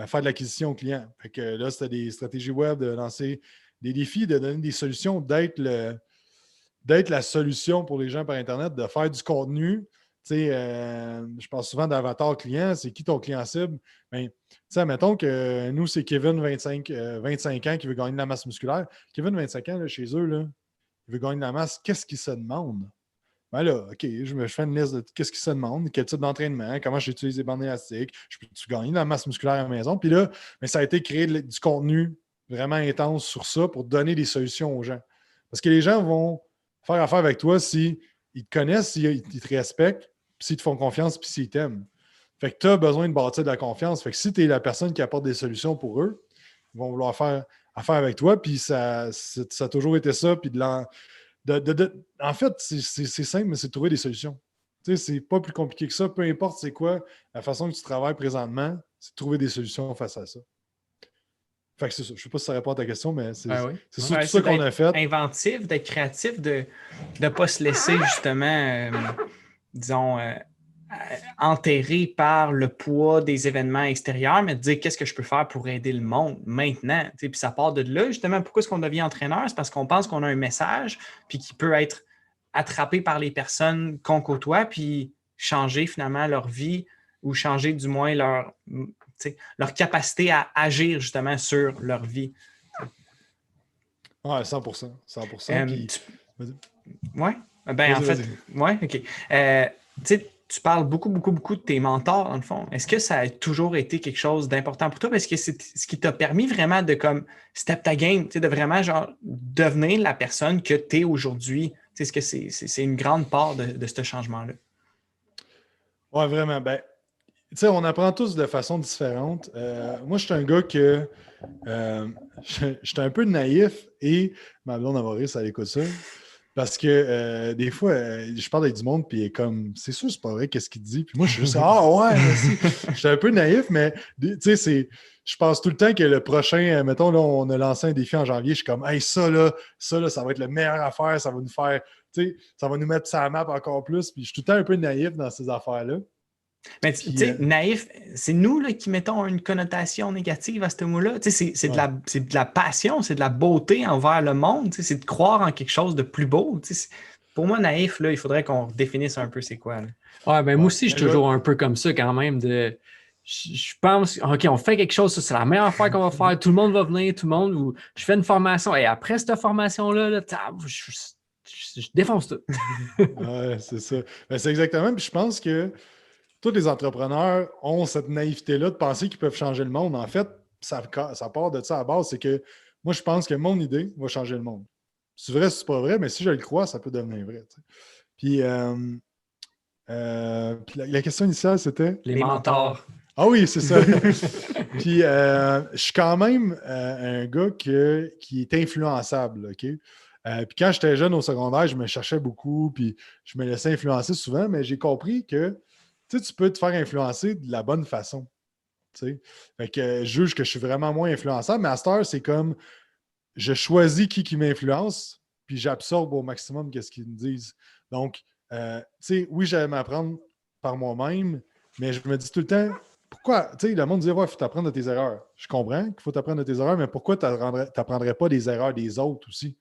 faire de l'acquisition client. Fait que là, c'était des stratégies web, de lancer des défis, de donner des solutions, d'être la solution pour les gens par Internet, de faire du contenu. Je parle souvent d'avatar client. C'est qui ton client cible? Mettons que nous, c'est Kevin, 25 ans, qui veut gagner de la masse musculaire. Kevin, 25 ans, là, chez eux, là, il veut gagner de la masse. Qu'est-ce qu'il se demande? Ben là, OK, je fais une liste de qu'est-ce qu'ils se demandent, quel type d'entraînement, comment j'utilise les bandes élastiques, je peux-tu gagner de la masse musculaire à la maison? Puis là, ça a été créer du contenu vraiment intense sur ça pour donner des solutions aux gens. Parce que les gens vont faire affaire avec toi s'ils te connaissent, s'ils te respectent, puis s'ils te font confiance, puis s'ils t'aiment. Fait que tu as besoin de bâtir de la confiance. Fait que si tu es la personne qui apporte des solutions pour eux, ils vont vouloir faire affaire avec toi, puis ça a toujours été ça, puis en fait, c'est simple, mais c'est de trouver des solutions. C'est pas plus compliqué que ça. Peu importe c'est quoi la façon que tu travailles présentement, c'est de trouver des solutions face à ça. Fait que c'est ça. Je ne sais pas si ça répond à ta question, mais c'est surtout ça qu'on a fait. Inventif, d'être créatif, de ne pas se laisser justement, disons, enterré par le poids des événements extérieurs, mais de dire qu'est-ce que je peux faire pour aider le monde maintenant. Puis ça part de là, justement. Pourquoi est-ce qu'on devient entraîneur? C'est parce qu'on pense qu'on a un message puis qui peut être attrapé par les personnes qu'on côtoie puis changer finalement leur vie ou changer du moins leur capacité à agir justement sur leur vie. Oui, 100%. 100%. Oui? Ben, en fait, oui, OK. Tu parles beaucoup de tes mentors, dans le fond. Est-ce que ça a toujours été quelque chose d'important pour toi? Parce que c'est ce qui t'a permis vraiment de comme step ta game, de vraiment genre devenir la personne que tu es aujourd'hui. Est-ce que c'est une grande part de ce changement-là? Oui, vraiment. Ben, on apprend tous de façon différente. Moi, je suis un gars que je suis un peu naïf et ma blonde Maurice, elle écoute ça. Parce que des fois, je parle avec du monde, puis comme, c'est sûr, c'est pas vrai, qu'est-ce qu'il dit. Puis moi, je suis juste, ah ouais, merci. Je suis un peu naïf, mais je pense tout le temps que le prochain, mettons, là, on a lancé un défi en janvier, je suis comme, hey, ça, ça va être la meilleure affaire, ça va nous faire, ça va nous mettre sur la map encore plus. Puis je suis tout le temps un peu naïf dans ces affaires-là. Mais tu sais, naïf, c'est nous là, qui mettons une connotation négative à ce mot-là. C'est de la passion, c'est de la beauté envers le monde. C'est de croire en quelque chose de plus beau. Pour moi, naïf, là, il faudrait qu'on définisse un peu c'est quoi. Moi aussi, je suis toujours un peu comme ça quand même. Je pense, OK, on fait quelque chose, ça, c'est la meilleure affaire qu'on va faire. Tout le monde va venir, tout le monde. Ou je fais une formation. Et après cette formation-là, je défonce tout. Ouais, c'est ça. Ben, c'est exactement. Puis je pense que tous les entrepreneurs ont cette naïveté-là de penser qu'ils peuvent changer le monde. En fait, ça part de ça à la base. C'est que moi, je pense que mon idée va changer le monde. C'est vrai, c'est pas vrai, mais si je le crois, ça peut devenir vrai. Puis, la question initiale, c'était? Les mentors. Ah oui, c'est ça. Puis, je suis quand même un gars qui est influençable. OK? Puis quand j'étais jeune au secondaire, je me cherchais beaucoup, puis je me laissais influencer souvent, mais j'ai compris que tu peux te faire influencer de la bonne façon. Fait que je juge que je suis vraiment moins influençable, mais à cette heure, c'est comme je choisis qui m'influence, puis j'absorbe au maximum ce qu'ils me disent. Donc, oui, j'aime apprendre par moi-même, mais je me dis tout le temps, pourquoi, le monde dit, ouais, il faut t'apprendre de tes erreurs. Je comprends qu'il faut t'apprendre de tes erreurs, mais pourquoi tu n'apprendrais pas des erreurs des autres aussi?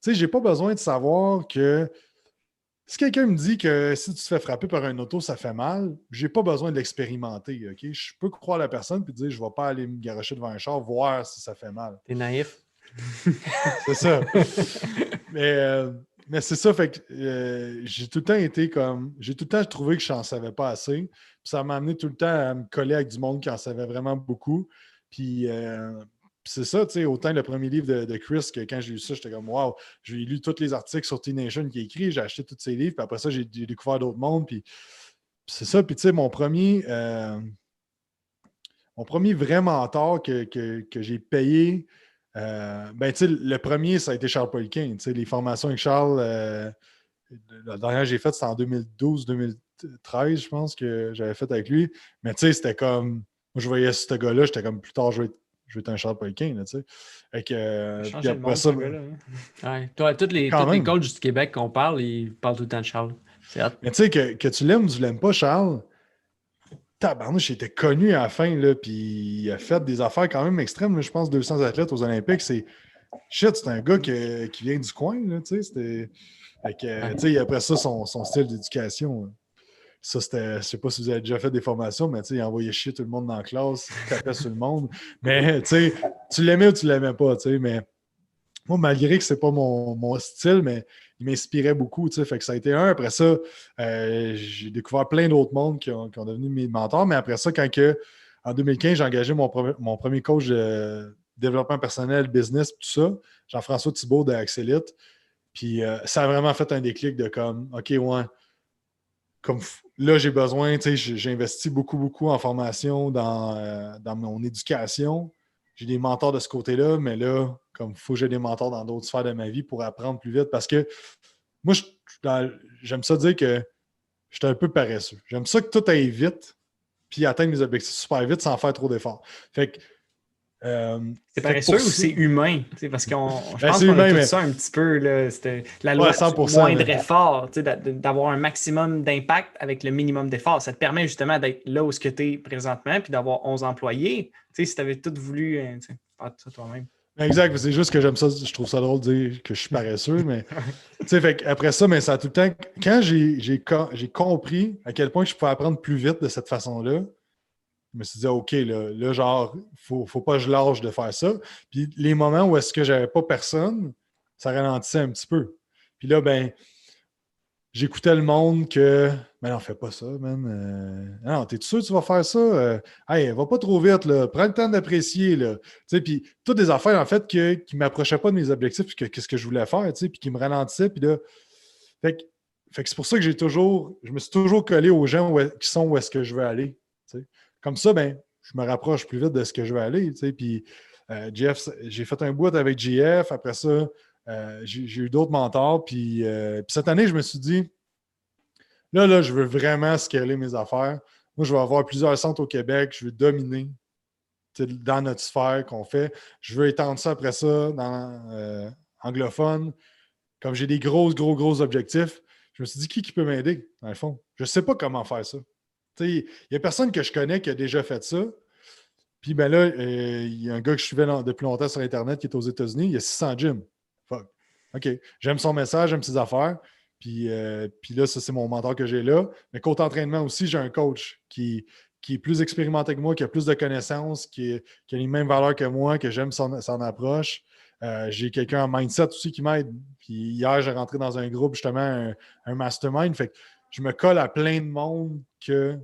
Je n'ai pas besoin de savoir que si quelqu'un me dit que si tu te fais frapper par un auto, ça fait mal, j'ai pas besoin de l'expérimenter. Okay? Je peux croire la personne et dire je ne vais pas aller me garocher devant un char, voir si ça fait mal. T'es naïf. C'est ça. Mais c'est ça, fait que j'ai tout le temps été comme. J'ai tout le temps trouvé que je n'en savais pas assez. Puis ça m'a amené tout le temps à me coller avec du monde qui en savait vraiment beaucoup. Puis c'est ça, tu sais, autant le premier livre de Chris que quand j'ai lu ça, j'étais comme wow, j'ai lu tous les articles sur T-Nation qu'il a écrit, j'ai acheté tous ses livres, puis après ça, j'ai découvert d'autres mondes. Puis c'est ça, puis tu sais, mon premier vrai mentor que j'ai payé. Ben, tu sais, le premier, ça a été Charles Poliquin. Tu sais, les formations avec Charles, la dernière que j'ai faite, c'était en 2012-2013, je pense, que j'avais fait avec lui. Mais tu sais, c'était comme. Moi, je voyais ce gars-là, j'étais comme plus tard, je vais être un Charles Poliquin, là, tu sais. Fait que, Il a puis changé le après monde, ça, ce gars-là. Hein. Ouais. Toi, quand tous les même. coachs du Québec qu'on parle, ils parlent tout le temps de Charles. C'est hâte. Mais tu sais, que tu l'aimes ou tu l'aimes pas, Charles, tabarnouche, il était connu à la fin, là, puis il a fait des affaires quand même extrêmes. Là, je pense 200 athlètes aux Olympiques, c'est un gars qui vient du coin, là, tu sais. Fait que, tu sais, après ça, son style d'éducation, ça, c'était, je sais pas si vous avez déjà fait des formations, mais tu sais, il envoyait chier tout le monde dans la classe, il tapait sur le monde. Mais, tu sais, tu l'aimais ou tu l'aimais pas, tu sais, mais moi, malgré que c'est pas mon style, mais il m'inspirait beaucoup, tu sais, fait que ça a été un. Après ça, j'ai découvert plein d'autres mondes qui ont devenu mes mentors, mais après ça, en 2015, j'ai engagé mon premier coach de développement personnel, business, tout ça, Jean-François Thibault de Axelite. Puis ça a vraiment fait un déclic de comme, OK, ouais, comme là, j'ai besoin, tu sais, j'ai investi beaucoup, beaucoup en formation dans mon éducation. J'ai des mentors de ce côté-là, mais là, comme il faut que j'ai des mentors dans d'autres sphères de ma vie pour apprendre plus vite. Parce que moi, j'aime ça dire que je suis un peu paresseux. J'aime ça que tout aille vite, puis atteindre mes objectifs super vite sans faire trop d'efforts. Fait que C'est paresseux ou c'est humain? Parce qu'on je pense c'est qu'on a humain, tout mais ça un petit peu. Là, c'était la ouais, loi du 100%, moindre mais effort, d'avoir un maximum d'impact avec le minimum d'effort. Ça te permet justement d'être là où tu es présentement puis d'avoir 11 employés. Si tu avais tout voulu faire tout ça toi-même. exact, c'est juste que j'aime ça, je trouve ça drôle de dire que je suis paresseux, mais tu sais, fait après ça, mais ça a tout le temps. Quand j'ai compris à quel point je pouvais apprendre plus vite de cette façon-là, je me suis dit, OK, là genre, faut pas que je lâche de faire ça. Puis les moments où est-ce que j'avais pas personne, ça ralentissait un petit peu. Puis là, ben, j'écoutais le monde que, mais non, fais pas ça, man. Non, t'es sûr que tu vas faire ça? Hey, va pas trop vite, là. Prends le temps d'apprécier, là. Tu sais, puis toutes des affaires, en fait, qui m'approchaient pas de mes objectifs, puis qu'est-ce que je voulais faire, tu sais, puis qui me ralentissaient, puis là, fait que c'est pour ça que je me suis toujours collé aux gens qui sont où est-ce que je veux aller, tu sais. Comme ça, ben, je me rapproche plus vite de ce que je veux aller, tu sais, puis Jeff, j'ai fait un bout avec JF, après ça, j'ai eu d'autres mentors. Puis cette année, je me suis dit, là, je veux vraiment scaler mes affaires. Moi, je vais avoir plusieurs centres au Québec. Je veux dominer dans notre sphère qu'on fait. Je veux étendre ça après ça dans anglophone. Comme j'ai des gros objectifs, je me suis dit, qui peut m'aider, dans le fond? Je ne sais pas comment faire ça. Il n'y a personne que je connais qui a déjà fait ça. Puis ben là, il y a un gars que je suivais depuis longtemps sur Internet qui est aux États-Unis. Il y a 600 gyms. Fuck. OK. J'aime son message, j'aime ses affaires. Puis là, ça, c'est mon mentor que j'ai là. Mais côté entraînement aussi, j'ai un coach qui est plus expérimenté que moi, qui a plus de connaissances, qui a les mêmes valeurs que moi, que j'aime son approche. J'ai quelqu'un en mindset aussi qui m'aide. Puis hier, j'ai rentré dans un groupe, justement, un mastermind. Fait que je me colle à plein de monde que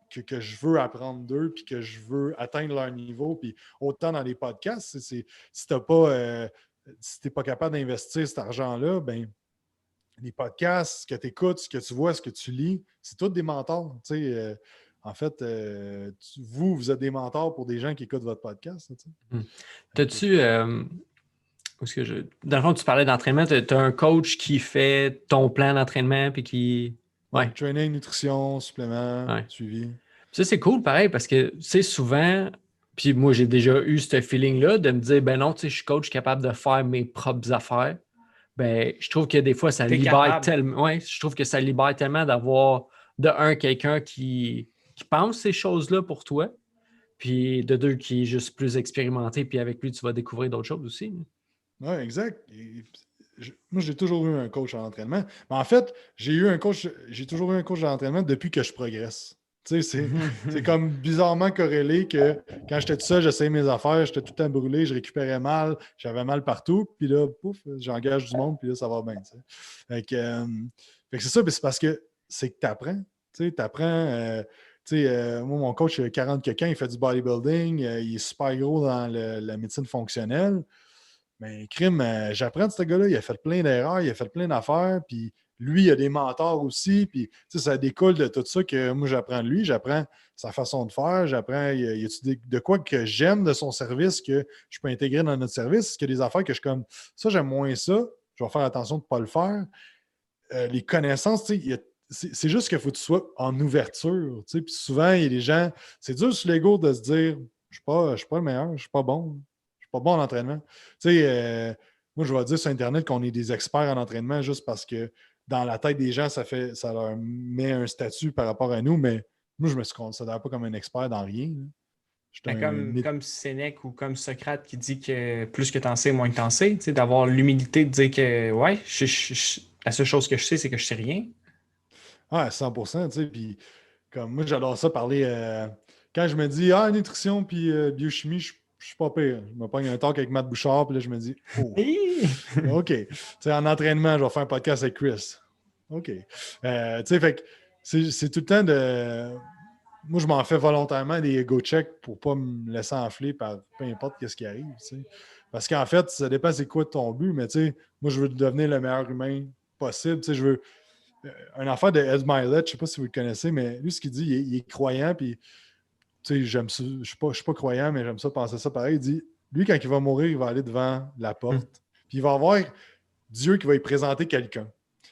je veux apprendre d'eux, puis que je veux atteindre leur niveau. Puis autant dans les podcasts, si tu n'es pas capable d'investir cet argent-là, ben les podcasts, ce que tu écoutes, ce que tu vois, ce que tu lis, c'est tous des mentors. En fait, vous êtes des mentors pour des gens qui écoutent votre podcast. T'as-tu. Dans le fond, tu parlais d'entraînement, tu as un coach qui fait ton plan d'entraînement puis qui. Ouais. Training, nutrition, supplément, Ouais. suivi. Ça, c'est cool, pareil, parce que, tu sais, souvent, puis moi, j'ai déjà eu ce feeling-là de me dire, ben non, tu sais, je suis coach capable de faire mes propres affaires. Ben, je trouve que des fois, ça libère tellement. Ouais, je trouve que ça libère tellement d'avoir, de un, quelqu'un qui pense ces choses-là pour toi, puis de deux, qui est juste plus expérimenté, puis avec lui, tu vas découvrir d'autres choses aussi. Oui, exact. Moi, j'ai toujours eu un coach en entraînement. Mais en fait, j'ai toujours eu un coach en entraînement depuis que je progresse. Tu sais, c'est comme bizarrement corrélé que quand j'étais tout seul, j'essayais mes affaires, j'étais tout le temps brûlé, je récupérais mal, j'avais mal partout, puis là, pouf, j'engage du monde, puis là, ça va bien. Tu sais. Fait que c'est ça, mais c'est parce que c'est que tu apprends. Tu apprends. Moi, mon coach, il a 40 quelqu'un, il fait du bodybuilding, il est super gros dans la médecine fonctionnelle. Mais crime, j'apprends de ce gars-là, il a fait plein d'erreurs, il a fait plein d'affaires, puis lui, il a des mentors aussi, puis ça découle de tout ça que moi, j'apprends de lui, j'apprends sa façon de faire, j'apprends, y a de quoi que j'aime de son service que je peux intégrer dans notre service, est-ce qu'il y a des affaires que je suis comme, ça, j'aime moins ça, je vais faire attention de ne pas le faire. Les connaissances, c'est juste qu'il faut que tu sois en ouverture, puis souvent, il y a des gens, c'est dur sur l'ego de se dire, je ne suis pas le meilleur, je ne suis pas bon. Pas bon en entraînement. Moi, je vais dire sur Internet qu'on est des experts en entraînement juste parce que dans la tête des gens, ça leur met un statut par rapport à nous, mais moi, je ne me considère pas comme un expert dans rien. Comme Sénèque ou comme Socrate qui dit que plus que t'en sais, moins que t'en sais, d'avoir l'humilité de dire que ouais, la seule chose que je sais, c'est que je sais rien. Ouais, 100%. Puis comme moi, j'adore ça parler. Quand je me dis nutrition puis biochimie, je suis pas pire. Je me pogne un talk avec Matt Bouchard, puis là, je me dis, oh, OK. En entraînement, je vais faire un podcast avec Chris. OK. Fait que c'est tout le temps de. Moi, je m'en fais volontairement des ego checks pour pas me laisser enfler par peu importe ce qui arrive. Parce qu'en fait, ça dépend c'est quoi ton but, mais moi, je veux devenir le meilleur humain possible. Je veux. Un affaire de Ed Milet, je ne sais pas si vous le connaissez, mais lui, ce qu'il dit, il est croyant, puis j'aime ça, je ne suis pas croyant, mais j'aime ça penser ça pareil. Il dit, lui, quand il va mourir, il va aller devant la porte, puis il va avoir Dieu qui va lui présenter quelqu'un.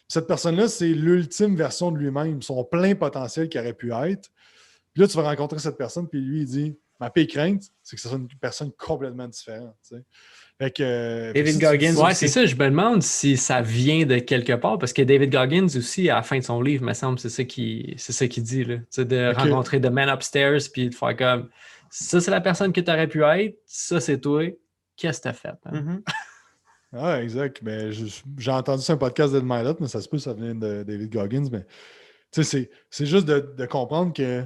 Cette personne-là, c'est l'ultime version de lui-même, son plein potentiel qui aurait pu être. Puis là, tu vas rencontrer cette personne, puis lui, il dit, ma pire crainte, c'est que ce soit une personne complètement différente. Fait que, David Goggins. Ouais, c'est ça. Je me demande si ça vient de quelque part, parce que David Goggins aussi, à la fin de son livre, me semble, c'est ça qu'il dit, là. De rencontrer The Man Upstairs, puis de faire comme, ça, c'est la personne que tu aurais pu être, ça, c'est toi. Qu'est-ce que tu as fait? Hein? Ah, exact. Mais j'ai entendu sur un podcast d'Ed Milet, mais ça se peut que ça vient de David Goggins. Mais c'est juste de comprendre que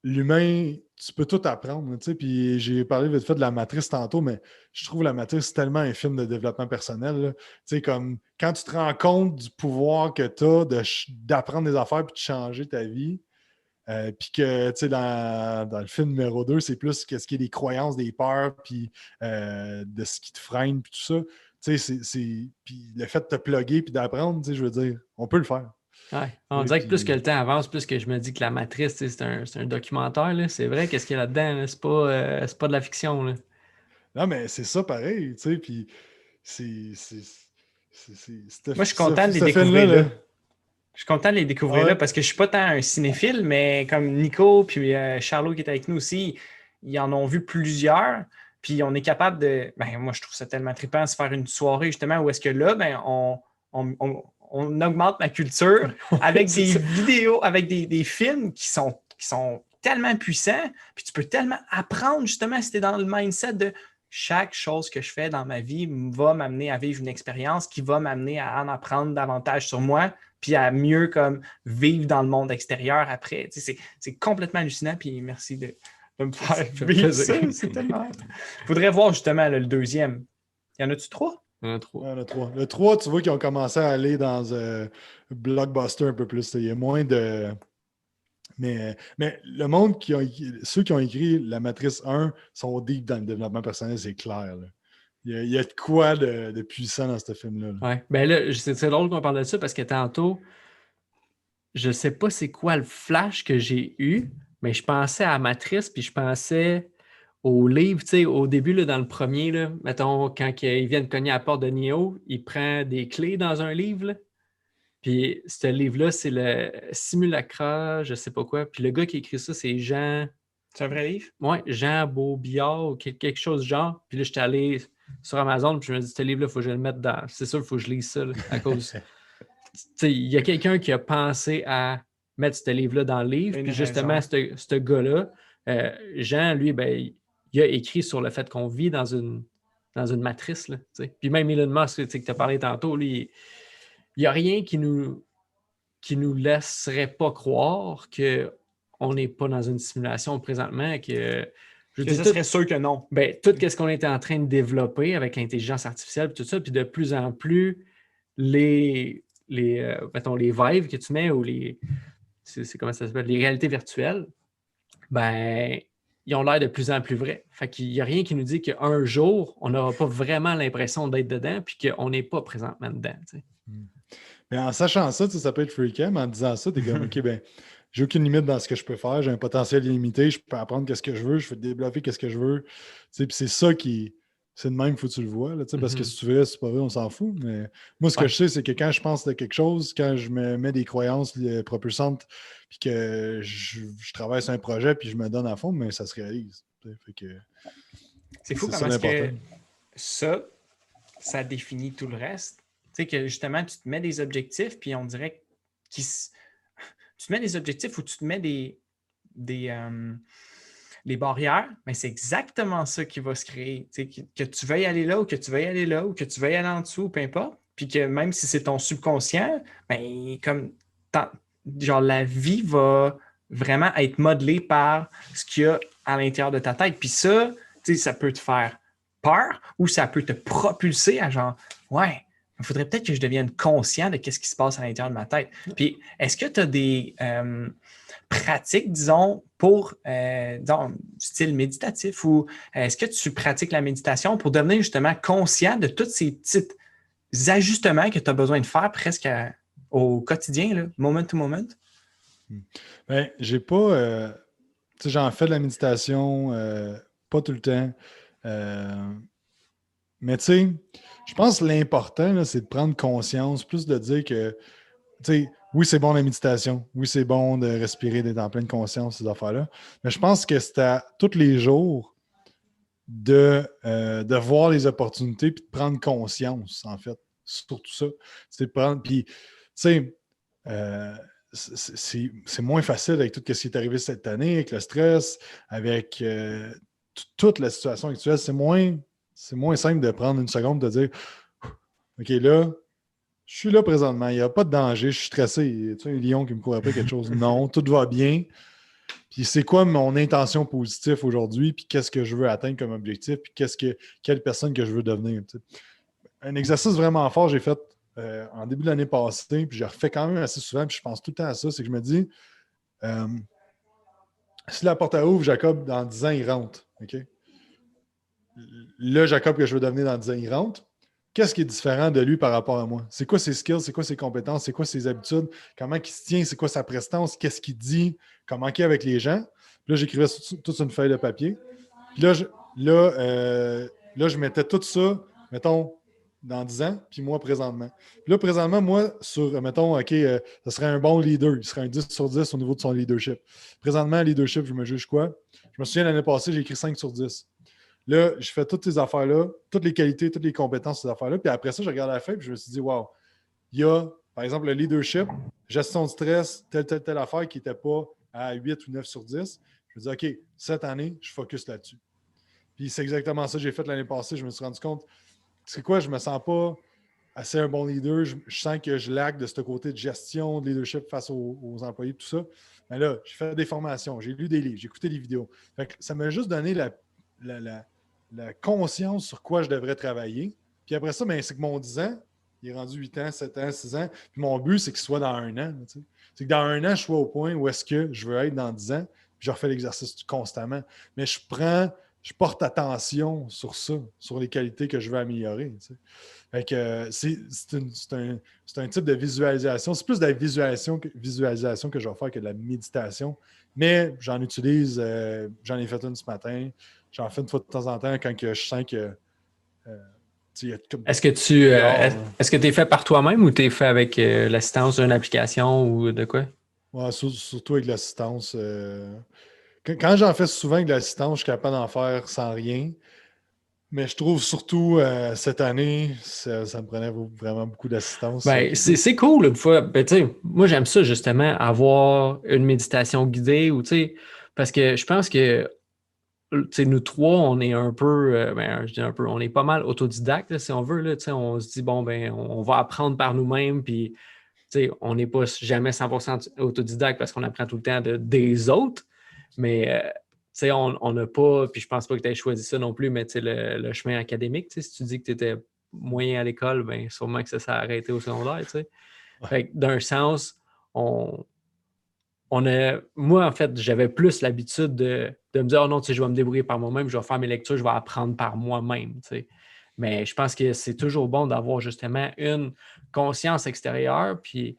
l'humain, tu peux tout apprendre. Puis j'ai parlé vite fait de la matrice tantôt, mais je trouve la matrice tellement un film de développement personnel. Comme quand tu te rends compte du pouvoir que tu as d'apprendre des affaires puis de changer ta vie. Puis que, dans le film numéro 2, c'est plus ce qui est des croyances, des peurs, puis de ce qui te freine, puis tout ça. Puis le fait de te plugger puis d'apprendre, je veux dire, on peut le faire. Ouais. On dirait que plus que le temps avance, plus que je me dis que la matrice, c'est un documentaire. Là. C'est vrai, qu'est-ce qu'il y a là-dedans? Là? C'est pas de la fiction. Là. Non, mais c'est ça pareil, puis moi, je suis content de les découvrir là. Je suis content de les découvrir là parce que je suis pas tant un cinéphile, mais comme Nico puis Charlot qui est avec nous aussi, ils en ont vu plusieurs. Puis on est capable de. Moi, je trouve ça tellement trippant de se faire une soirée justement où est-ce que là, on augmente ma culture avec des vidéos, avec des films qui sont tellement puissants. Puis tu peux tellement apprendre justement si tu es dans le mindset de chaque chose que je fais dans ma vie va m'amener à vivre une expérience qui va m'amener à en apprendre davantage sur moi puis à mieux comme vivre dans le monde extérieur après. C'est complètement hallucinant. Puis merci de me faire vivre ça. C'est tellement... Il faudrait voir justement le deuxième. Y en a-tu 3? Il y en a 3. Il y en a 3. Le 3, tu vois qu'ils ont commencé à aller dans Blockbuster un peu plus. Il y a moins de... Mais le monde, ceux qui ont écrit la Matrice 1 sont deep dans le développement personnel, c'est clair. Là. Il y a de quoi de puissant dans ce film-là. Là. Ouais. Ben là, c'est drôle qu'on parle de ça parce que tantôt, je sais pas c'est quoi le flash que j'ai eu, mais je pensais à Matrice, puis je pensais au livre, tu sais, au début, là, dans le premier, là, mettons, quand ils viennent cogner à la porte de Neo, il prend des clés dans un livre, là. Puis ce livre-là, c'est le Simulacra, je sais pas quoi. Puis le gars qui a écrit ça, c'est Jean... C'est un vrai livre? Oui, Jean Beaubillard ou quelque chose du genre. Puis là, j'étais allé sur Amazon, puis je me dis, ce livre-là, il faut que je le mette dans... C'est sûr, il faut que je lise ça, là, à cause... Il y a quelqu'un qui a pensé à mettre ce livre-là dans le livre. Puis justement, ce gars-là, Jean, lui, ben, il a écrit sur le fait qu'on vit dans une matrice. Là, puis même Elon Musk, que tu as parlé tantôt, lui, il n'y a rien qui nous laisserait pas croire on n'est pas dans une simulation présentement je veux Que dire, ce serait sûr que non. ben, tout ce qu'on était en train de développer avec l'intelligence artificielle et tout ça, puis de plus en plus, mettons, les Vive que tu mets ou c'est comment ça s'appelle, les réalités virtuelles, ben, ils ont l'air de plus en plus vrais. Fait qu'il n'y a rien qui nous dit qu'un jour, on n'aura pas vraiment l'impression d'être dedans puis qu'on n'est pas présentement dedans. Tu sais. Mais en sachant ça, ça peut être freakant, mais en disant ça, tu es comme, OK, ben, j'ai aucune limite dans ce que je peux faire, j'ai un potentiel illimité, je peux apprendre qu'est-ce que je veux, je peux développer qu'est-ce que je veux. Puis c'est ça qui. C'est de même, il faut que tu le vois. Là, parce que si tu veux, c'est pas vrai, on s'en fout. Mais moi, ce que je sais, c'est que quand je pense de quelque chose, quand je me mets des croyances propulsantes, puis que je travaille sur un projet, puis je me donne à fond, mais ça se réalise. Fait que, c'est fou comment est-ce que ça définit tout le reste. Tu sais que justement, tu te mets des objectifs, puis on dirait que tu te mets des objectifs ou tu te mets des barrières, mais c'est exactement ça qui va se créer. Tu sais, que tu veuilles aller là ou que tu veuilles aller là ou que tu veuilles aller en dessous, peu importe. Puis que même si c'est ton subconscient, ben, comme genre la vie va vraiment être modelée par ce qu'il y a à l'intérieur de ta tête. Puis ça, tu sais, ça peut te faire peur ou ça peut te propulser à genre, ouais, il faudrait peut-être que je devienne conscient de ce qui se passe à l'intérieur de ma tête. Puis, est-ce que tu as des pratiques, disons, pour, disons, style méditatif ou est-ce que tu pratiques la méditation pour devenir justement conscient de tous ces petits ajustements que tu as besoin de faire presque au quotidien, là, moment to moment? Ben, j'ai pas. Tu sais, j'en fais de la méditation, pas tout le temps. Mais tu sais, je pense que l'important, là, c'est de prendre conscience, plus de dire que, tu sais, oui, c'est bon la méditation, oui, c'est bon de respirer, d'être en pleine conscience, ces affaires-là. Mais je pense que c'est à tous les jours de voir les opportunités puis de prendre conscience, en fait, sur tout ça. C'est de prendre, puis, tu sais, c'est moins facile avec tout ce qui est arrivé cette année, avec le stress, avec toute la situation actuelle. C'est moins simple de prendre une seconde et de dire OK, là, je suis là présentement, il n'y a pas de danger, je suis stressé. Tu sais, un lion qui me court après quelque chose. Non, tout va bien. Puis c'est quoi mon intention positive aujourd'hui, puis qu'est-ce que je veux atteindre comme objectif, puis quelle personne que je veux devenir. Tu sais. Un exercice vraiment fort, j'ai fait en début de l'année passée, puis je refais quand même assez souvent, puis je pense tout le temps à ça, c'est que je me dis si la porte ouvre, Jacob, dans 10 ans, il rentre. OK? Le Jacob que je veux devenir dans 10 ans, il rentre. Qu'est-ce qui est différent de lui par rapport à moi? C'est quoi ses skills? C'est quoi ses compétences? C'est quoi ses habitudes? Comment il se tient? C'est quoi sa prestance? Qu'est-ce qu'il dit? Comment il est avec les gens? Puis là, j'écrivais toute une feuille de papier. Puis là, je mettais tout ça, mettons, dans 10 ans, puis moi, présentement. Puis là, présentement, moi, mettons, OK, ça serait un bon leader. Il serait un 10 sur 10 au niveau de son leadership. Présentement, leadership, je me juge quoi? Je me souviens, l'année passée, j'ai écrit 5 sur 10. Là, je fais toutes ces affaires-là, toutes les qualités, toutes les compétences, ces affaires-là. Puis après ça, je regarde la feuille et je me suis dit, wow, il y a, par exemple, le leadership, gestion de stress, telle affaire qui n'était pas à 8 ou 9 sur 10. Je me dis, OK, cette année, je focus là-dessus. Puis c'est exactement ça que j'ai fait l'année passée. Je me suis rendu compte, c'est quoi, je me sens pas assez un bon leader. Je sens que je lague de ce côté de gestion, de leadership face aux employés, tout ça. Mais là, j'ai fait des formations, j'ai lu des livres, j'ai écouté des vidéos. Fait que ça m'a juste donné la conscience sur quoi je devrais travailler. Puis après ça, c'est que mon 10 ans, il est rendu 8 ans, 7 ans, 6 ans. Puis mon but, c'est qu'il soit dans 1 an. Tu sais. C'est que dans 1 an, je sois au point où est-ce que je veux être dans 10 ans. Puis je refais l'exercice constamment. Mais je porte attention sur ça, sur les qualités que je veux améliorer. Tu sais. Fait que c'est un type de visualisation. C'est plus de la visualisation que je vais faire que de la méditation. Mais j'en utilise, j'en ai fait une ce matin. J'en fais une fois de temps en temps quand je sens que. Est-ce que tu es fait par toi-même ou tu es fait avec l'assistance d'une application ou de quoi? Ouais, surtout avec l'assistance. Quand j'en fais souvent avec l'assistance, je suis capable d'en faire sans rien. Mais je trouve surtout cette année, ça me prenait vraiment beaucoup d'assistance. Ben, c'est cool une fois. Ben, moi, j'aime ça justement, avoir une méditation guidée ou parce que je pense que nous trois, on est un peu, je dis un peu, on est pas mal autodidacte, si on veut. Là, on se dit, bon, ben, on va apprendre par nous-mêmes. Puis sais, on n'est pas jamais 100% autodidacte parce qu'on apprend tout le temps des autres, mais tu sais, on n'a pas, puis je pense pas que tu aies choisi ça non plus, mais tu sais, le chemin académique, tu sais, si tu dis que tu étais moyen à l'école, bien sûrement que ça s'est arrêté au secondaire, tu sais. Fait que d'un sens, moi, en fait, j'avais plus l'habitude de me dire, oh non, tu sais, je vais me débrouiller par moi-même, je vais faire mes lectures, je vais apprendre par moi-même, tu sais. Mais je pense que c'est toujours bon d'avoir justement une conscience extérieure. Puis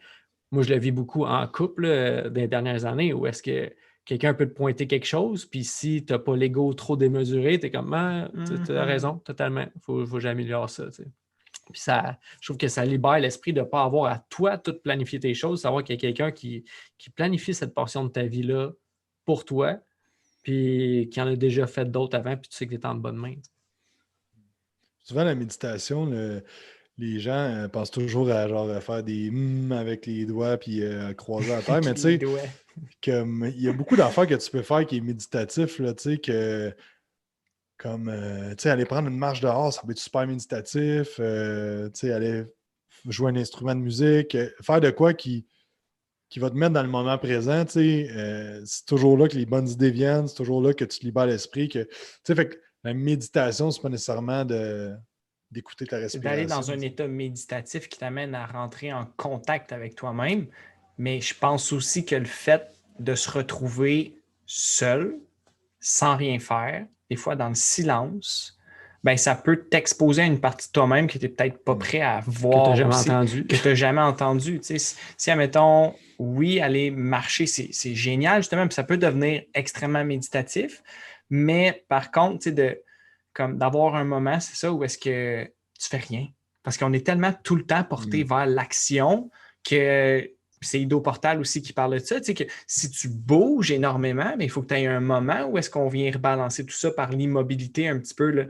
moi, je le vis beaucoup en couple dans les dernières années où est-ce que quelqu'un peut te pointer quelque chose, puis si tu n'as pas l'ego trop démesuré, tu es comme, ah, tu as raison, totalement. Faut que j'améliore ça, tu sais. Puis ça, je trouve que ça libère l'esprit de ne pas avoir à toi tout planifier tes choses, savoir qu'il y a quelqu'un qui planifie cette portion de ta vie-là pour toi, puis qui en a déjà fait d'autres avant, puis tu sais que tu es en bonne main. Souvent, la méditation, les gens pensent toujours à genre à faire des avec les doigts puis à croiser la terre. Mais tu sais, comme il y a beaucoup d'affaires que tu peux faire qui est méditatif, là, tu sais, comme tu sais, aller prendre une marche dehors, ça peut être super méditatif. Tu sais, aller jouer un instrument de musique, faire de quoi qui va te mettre dans le moment présent, tu sais, c'est toujours là que les bonnes idées viennent, c'est toujours là que tu te libères l'esprit. Tu sais, fait que la méditation, c'est pas nécessairement d'écouter ta C'est d'aller respiration. dans un état méditatif qui t'amène à rentrer en contact avec toi-même. Mais je pense aussi que le fait de se retrouver seul, sans rien faire, des fois dans le silence, ben ça peut t'exposer à une partie de toi-même que tu n'es peut-être pas prêt à Que tu voir n'as jamais aussi, entendu. que tu n'as jamais entendu. Tu sais, si, admettons, oui, aller marcher, c'est génial, justement, puis ça peut devenir extrêmement méditatif, mais par contre, tu sais, comme d'avoir un moment, c'est ça, où est-ce que tu fais rien? Parce qu'on est tellement tout le temps porté vers l'action que c'est Ido Portal aussi qui parle de ça, tu sais, que si tu bouges énormément, mais il faut que tu aies un moment où est-ce qu'on vient rebalancer tout ça par l'immobilité un petit peu,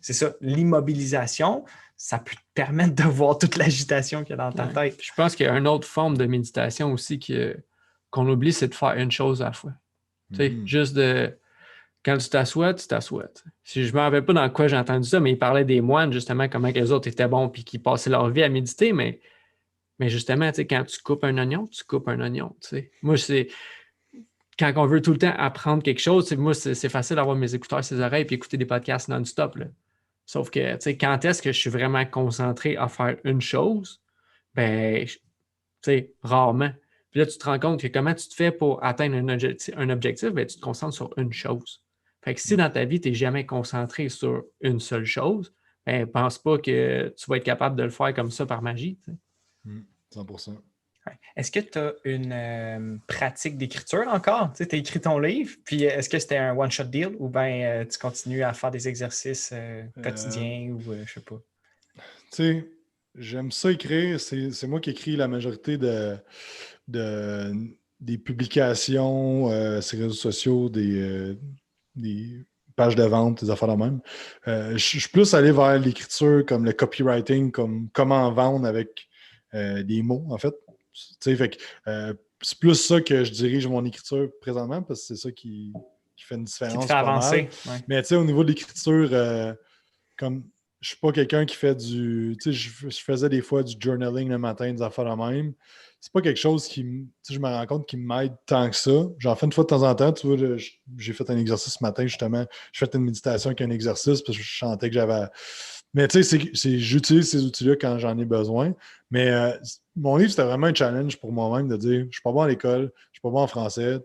c'est ça, l'immobilisation, ça peut te permettre de voir toute l'agitation qu'il y a dans ta tête. Je pense qu'il y a une autre forme de méditation aussi qu'on oublie, c'est de faire une chose à la fois. Tu sais, juste de... Quand tu t'assois, tu t'assois. Si je ne me rappelle pas dans quoi j'ai entendu ça, mais ils parlaient des moines, justement, comment les autres étaient bons puis qu'ils passaient leur vie à méditer, mais justement, quand tu coupes un oignon, tu coupes un oignon. Moi, c'est quand on veut tout le temps apprendre quelque chose, moi, c'est facile d'avoir mes écouteurs sur les oreilles et écouter des podcasts non-stop. Là. Sauf que, quand est-ce que je suis vraiment concentré à faire une chose? Ben, rarement. Puis là, tu te rends compte que comment tu te fais pour atteindre un objectif, ben, tu te concentres sur une chose. Fait que si dans ta vie, tu n'es jamais concentré sur une seule chose, ben, pense pas que tu vas être capable de le faire comme ça par magie. 100%. Est-ce que tu as une pratique d'écriture encore? Tu as écrit ton livre, puis est-ce que c'était un one-shot deal ou bien tu continues à faire des exercices quotidiens ou je sais pas? Tu sais, j'aime ça écrire. C'est moi qui écris la majorité des publications sur les réseaux sociaux, des pages de vente, des affaires de même. Je suis plus allé vers l'écriture comme le copywriting, comme comment vendre avec des mots, en fait. Tu sais, fait que c'est plus ça que je dirige mon écriture présentement parce que c'est ça qui fait une différence. Qui te fait avancer. Ouais. Mais tu sais, au niveau de l'écriture, comme je suis pas quelqu'un qui fait du. Tu sais, je faisais des fois du journaling le matin, des affaires de même. C'est pas quelque chose qui, tu sais, je me rends compte qui m'aide tant que ça. J'en fais une fois de temps en temps. Tu vois, j'ai fait un exercice ce matin, justement. Je fais une méditation avec un exercice parce que je sentais que j'avais. Mais tu sais, j'utilise ces outils-là quand j'en ai besoin. Mais mon livre, c'était vraiment un challenge pour moi-même de dire je suis pas bon à l'école, je suis pas bon en français.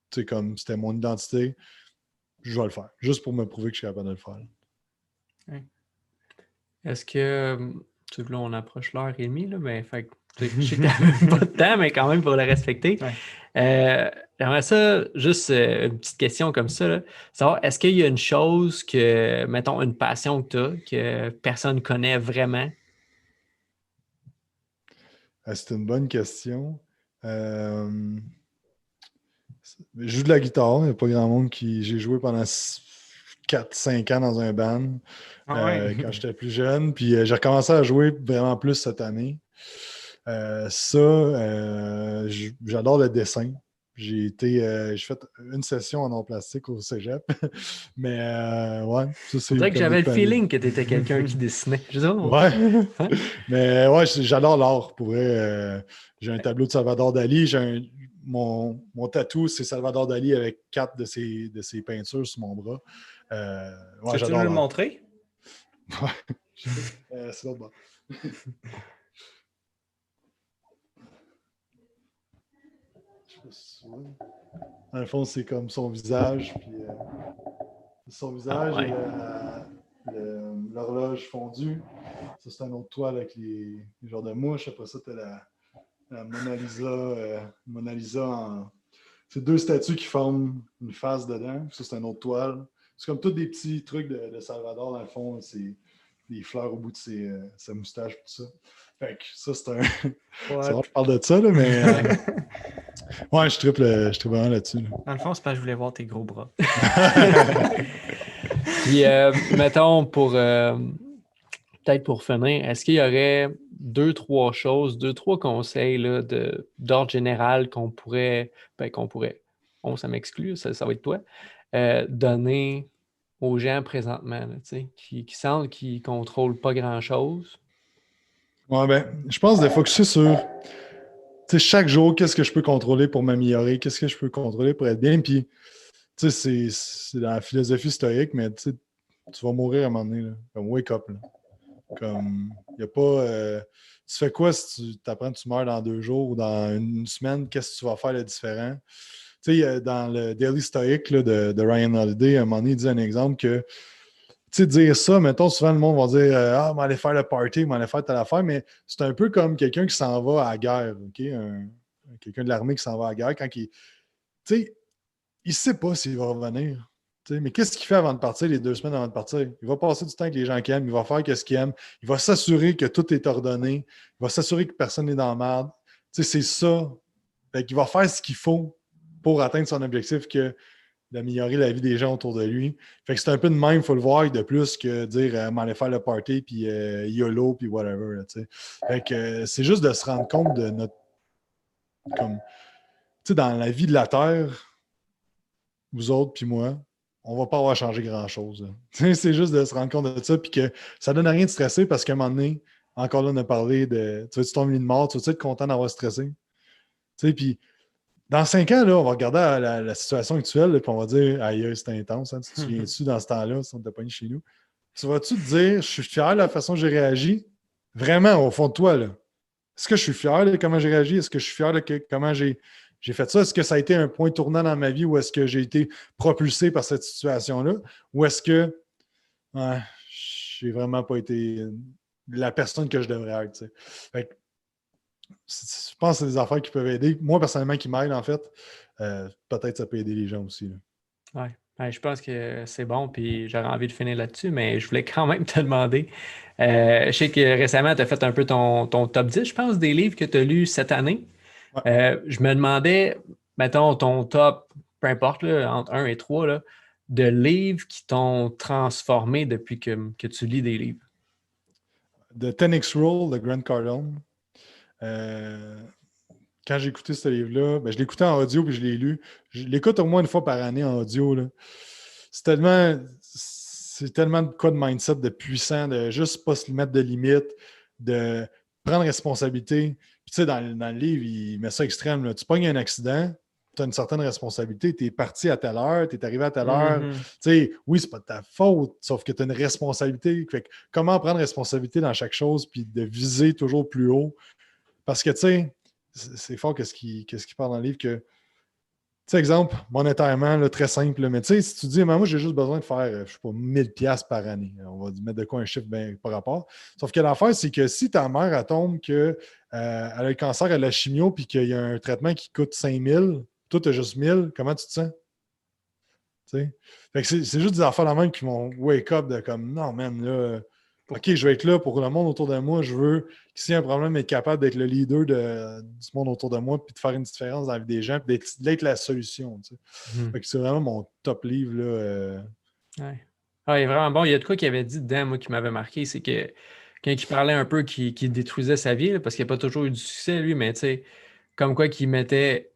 Tu sais, comme c'était mon identité, je vais le faire. Juste pour me prouver que je suis capable de le faire. Ouais. Est-ce que, tu sais, là, on approche l'heure et demie, là, mais fait, je sais que tu n'as pas de temps, mais quand même, pour le respecter. Ouais. J'aimerais ça, juste une petite question comme ça, là, savoir, est-ce qu'il y a une chose que, mettons, une passion que tu as, que personne ne connaît vraiment? C'est une bonne question. Je joue de la guitare. Il n'y a pas grand monde qui. J'ai joué pendant 4-5 ans dans un band quand j'étais plus jeune. Puis j'ai recommencé à jouer vraiment plus cette année. J'adore le dessin. J'ai fait une session en art plastique au cégep. Mais ouais, ça c'est On dirait que comme j'avais le des paliers. feeling que tu étais quelqu'un qui dessinait. Je sais pas, Ouais. hein? Mais ouais, j'adore l'art. Pour vrai, j'ai un tableau de Salvador Dali. Mon tatou, c'est Salvador Dali avec 4 de ses peintures sur mon bras. Ouais, Tu veux j'adore le l'art. montrer? Ouais. C'est l'autre bord. Je sais pas si tu vois. Dans le fond, c'est comme son visage. Puis, son visage Ah ouais. et l'horloge fondue. Ça, c'est un autre toile avec les genres de mouches. Après ça, tu as la Mona Lisa. Mona Lisa en. C'est 2 statues qui forment une face dedans. Ça, c'est une autre toile. C'est comme tous des petits trucs de Salvador, dans le fond. C'est des fleurs au bout de sa moustache et tout ça. Fait que ça, c'est un. C'est rare que je parle de ça, là, mais. Ouais, je triple vraiment là-dessus. Là. Dans le fond, c'est parce que je voulais voir tes gros bras. Puis, mettons, peut-être pour finir, est-ce qu'il y aurait 2, 3 choses, 2, 3 conseils là, d'ordre général qu'on pourrait, ça m'exclut, ça va être toi, donner aux gens présentement, là, qui sentent qu'ils ne contrôlent pas grand-chose? Ouais, ben, je pense de focuser sur chaque jour, qu'est-ce que je peux contrôler pour m'améliorer, qu'est-ce que je peux contrôler pour être bien. Puis, c'est dans la philosophie stoïque, mais tu vas mourir à un moment donné. Là. Comme wake up. Là. Comme, y a pas. Tu fais quoi si tu t'apprends que tu meurs dans 2 jours ou dans une semaine, qu'est-ce que tu vas faire de différent? Tu sais, dans le Daily Stoic là, de Ryan Holiday, à un moment donné, il dit un exemple que dire ça, mettons, souvent le monde va dire ah, on va aller faire le party, on va aller faire telle affaire, mais c'est un peu comme quelqu'un qui s'en va à la guerre, OK? Quelqu'un de l'armée qui s'en va à la guerre quand il. Tu sais, il ne sait pas s'il va revenir. Mais qu'est-ce qu'il fait avant de partir, les 2 semaines avant de partir? Il va passer du temps avec les gens qu'il aime, il va faire ce qu'il aime, il va s'assurer que tout est ordonné, il va s'assurer que personne n'est dans la merde. C'est ça. Fait qu'il va faire ce qu'il faut pour atteindre son objectif que d'améliorer la vie des gens autour de lui. Fait que c'est un peu de même, il faut le voir, de plus que dire m'aller faire le party, puis YOLO, puis whatever. Là, fait que c'est juste de se rendre compte de notre. Comme, dans la vie de la Terre, vous autres, puis moi, on va pas avoir changé grand-chose. C'est juste de se rendre compte de ça, puis que ça donne rien de stresser parce qu'à un moment donné, encore là, on a parlé de tu veux-tu ton lit de mort, tu veux être content d'avoir stressé? Puis dans 5 ans, là, on va regarder la situation actuelle, puis on va dire aïe, c'était intense, hein, tu te souviens-tu dans ce temps-là, si on t'a pas mis chez nous? Tu vas-tu te dire je suis fier de la façon que j'ai réagi? Vraiment, au fond de toi, là. Est-ce que je suis fier de comment j'ai réagi? Est-ce que je suis fier de comment j'ai fait ça? Est-ce que ça a été un point tournant dans ma vie ou est-ce que j'ai été propulsé par cette situation-là? Ou est-ce que ouais, j'ai vraiment pas été la personne que je devrais être? Fait que, je pense que c'est des affaires qui peuvent aider. Moi, personnellement, qui m'aident, en fait. Peut-être ça peut aider les gens aussi. Oui. Ouais, je pense que c'est bon, puis j'aurais envie de finir là-dessus, mais je voulais quand même te demander. Je sais que récemment, tu as fait un peu ton top 10, je pense, des livres que tu as lus cette année. Ouais. Je me demandais, mettons, ton top, peu importe, là, entre 1 et 3, là, de livres qui t'ont transformé depuis que tu lis des livres. The 10X Rule de Grant Cardone. Quand j'ai écouté ce livre-là, ben, je l'écoutais en audio puis je l'ai lu. Je l'écoute au moins une fois par année en audio. Là. C'est tellement de quoi de mindset, de puissant, de juste pas se mettre de limites, de prendre responsabilité. Puis tu sais, dans le livre, il met ça extrême. Là. Tu pognes un accident, tu as une certaine responsabilité. Tu es parti à telle heure, tu es arrivé à telle heure. Mm-hmm. Tu sais, oui, c'est pas de ta faute, sauf que tu as une responsabilité. Fait que, comment prendre responsabilité dans chaque chose puis de viser toujours plus haut? Parce que, tu sais, c'est fort qu'est-ce qu'il parle dans le livre que, tu sais, exemple, monétairement, là, très simple, là, mais tu sais, si tu dis, moi, j'ai juste besoin de faire, je sais pas, 1000$ par année, on va mettre de quoi un chiffre bien par rapport. Sauf que l'affaire, c'est que si ta mère, elle tombe qu'elle a le cancer, elle a la chimio, puis qu'il y a un traitement qui coûte 5000, toi, tu as juste 1000, comment tu te sens? Tu sais? Fait que c'est juste des affaires là même qui vont wake up de comme, non, man, là, OK, je vais être là pour le monde autour de moi. Je veux que s'il y a un problème, être capable d'être le leader du monde autour de moi, puis de faire une différence dans la vie des gens, puis d'être la solution. Tu sais. Fait que c'est vraiment mon top livre. Là, Ouais. Ah, il est vraiment bon. Il y a de quoi qu'il avait dit dedans, moi, qui m'avait marqué, c'est que quand il parlait un peu qu'il détruisait sa vie, là, parce qu'il n'a pas toujours eu du succès, lui, mais tu sais, comme quoi qu'il mettait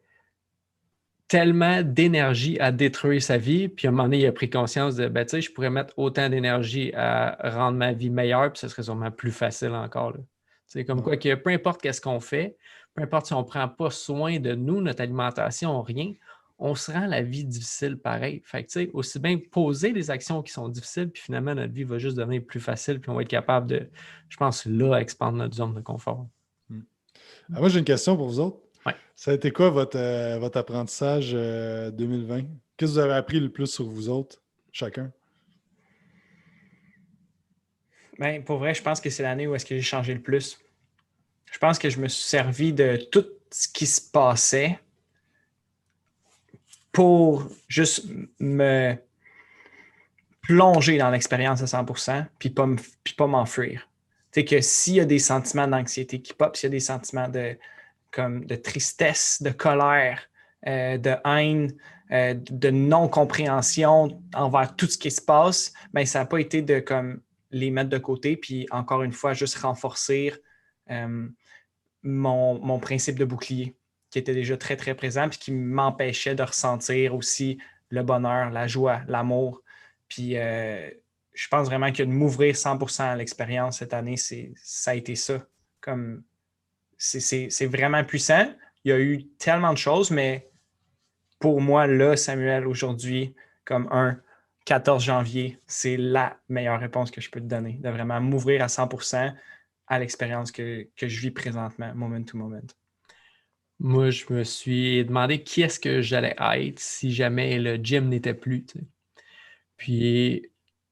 tellement d'énergie à détruire sa vie, puis à un moment donné, il a pris conscience de, ben, tu sais, je pourrais mettre autant d'énergie à rendre ma vie meilleure, puis ce serait sûrement plus facile encore, là. C'est comme quoi que peu importe qu'est-ce qu'on fait, peu importe si on ne prend pas soin de nous, notre alimentation, rien, on se rend la vie difficile pareil. Fait que, tu sais, aussi bien poser des actions qui sont difficiles, puis finalement, notre vie va juste devenir plus facile, puis on va être capable de, je pense, là, expandre notre zone de confort. Moi, j'ai une question pour vous autres. Ouais. Ça a été quoi votre apprentissage 2020? Qu'est-ce que vous avez appris le plus sur vous autres, chacun? Ben, pour vrai, je pense que c'est l'année où est-ce que j'ai changé le plus. Je pense que je me suis servi de tout ce qui se passait pour juste me plonger dans l'expérience à 100%, puis pas m'enfuir. Tu sais que s'il y a des sentiments d'anxiété qui pop, s'il y a des sentiments de tristesse, de colère, de haine, de non-compréhension envers tout ce qui se passe, ben, ça n'a pas été de comme, les mettre de côté, puis encore une fois, juste renforcer mon principe de bouclier, qui était déjà très, très présent, puis qui m'empêchait de ressentir aussi le bonheur, la joie, l'amour. Puis je pense vraiment que de m'ouvrir 100% à l'expérience cette année, ça a été ça. Comme, c'est vraiment puissant. Il y a eu tellement de choses, mais pour moi, là, Samuel, aujourd'hui, comme un 14 janvier, c'est la meilleure réponse que je peux te donner, de vraiment m'ouvrir à 100% à l'expérience que je vis présentement, moment to moment. Moi, je me suis demandé qui est-ce que j'allais être si jamais le gym n'était plus, tu sais. Puis,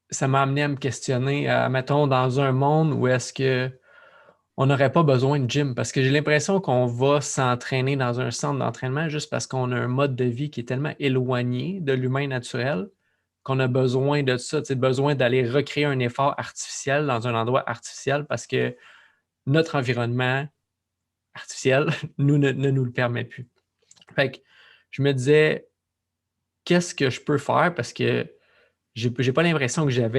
ça m'a amené à me questionner, mettons, dans un monde où est-ce que on n'aurait pas besoin de gym, parce que j'ai l'impression qu'on va s'entraîner dans un centre d'entraînement juste parce qu'on a un mode de vie qui est tellement éloigné de l'humain naturel qu'on a besoin de ça, tu sais, besoin d'aller recréer un effort artificiel dans un endroit artificiel parce que notre environnement artificiel ne nous le permet plus. Fait que je me disais, qu'est-ce que je peux faire? Parce que j'ai pas l'impression que j'ai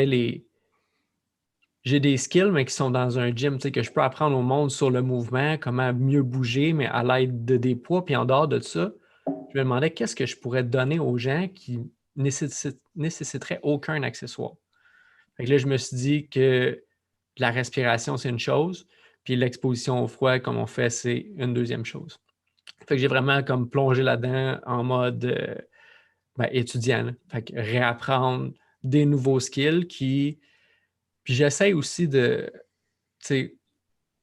des skills, mais qui sont dans un gym, tu sais, que je peux apprendre au monde sur le mouvement, comment mieux bouger, mais à l'aide de des poids. Puis en dehors de ça, je me demandais qu'est-ce que je pourrais donner aux gens qui nécessiteraient aucun accessoire. Fait que là, je me suis dit que la respiration, c'est une chose, puis l'exposition au froid, comme on fait, c'est une deuxième chose. Fait que j'ai vraiment comme plongé là-dedans en mode étudiant, là. Fait que réapprendre des nouveaux skills qui. Puis j'essaie aussi de. Tu sais,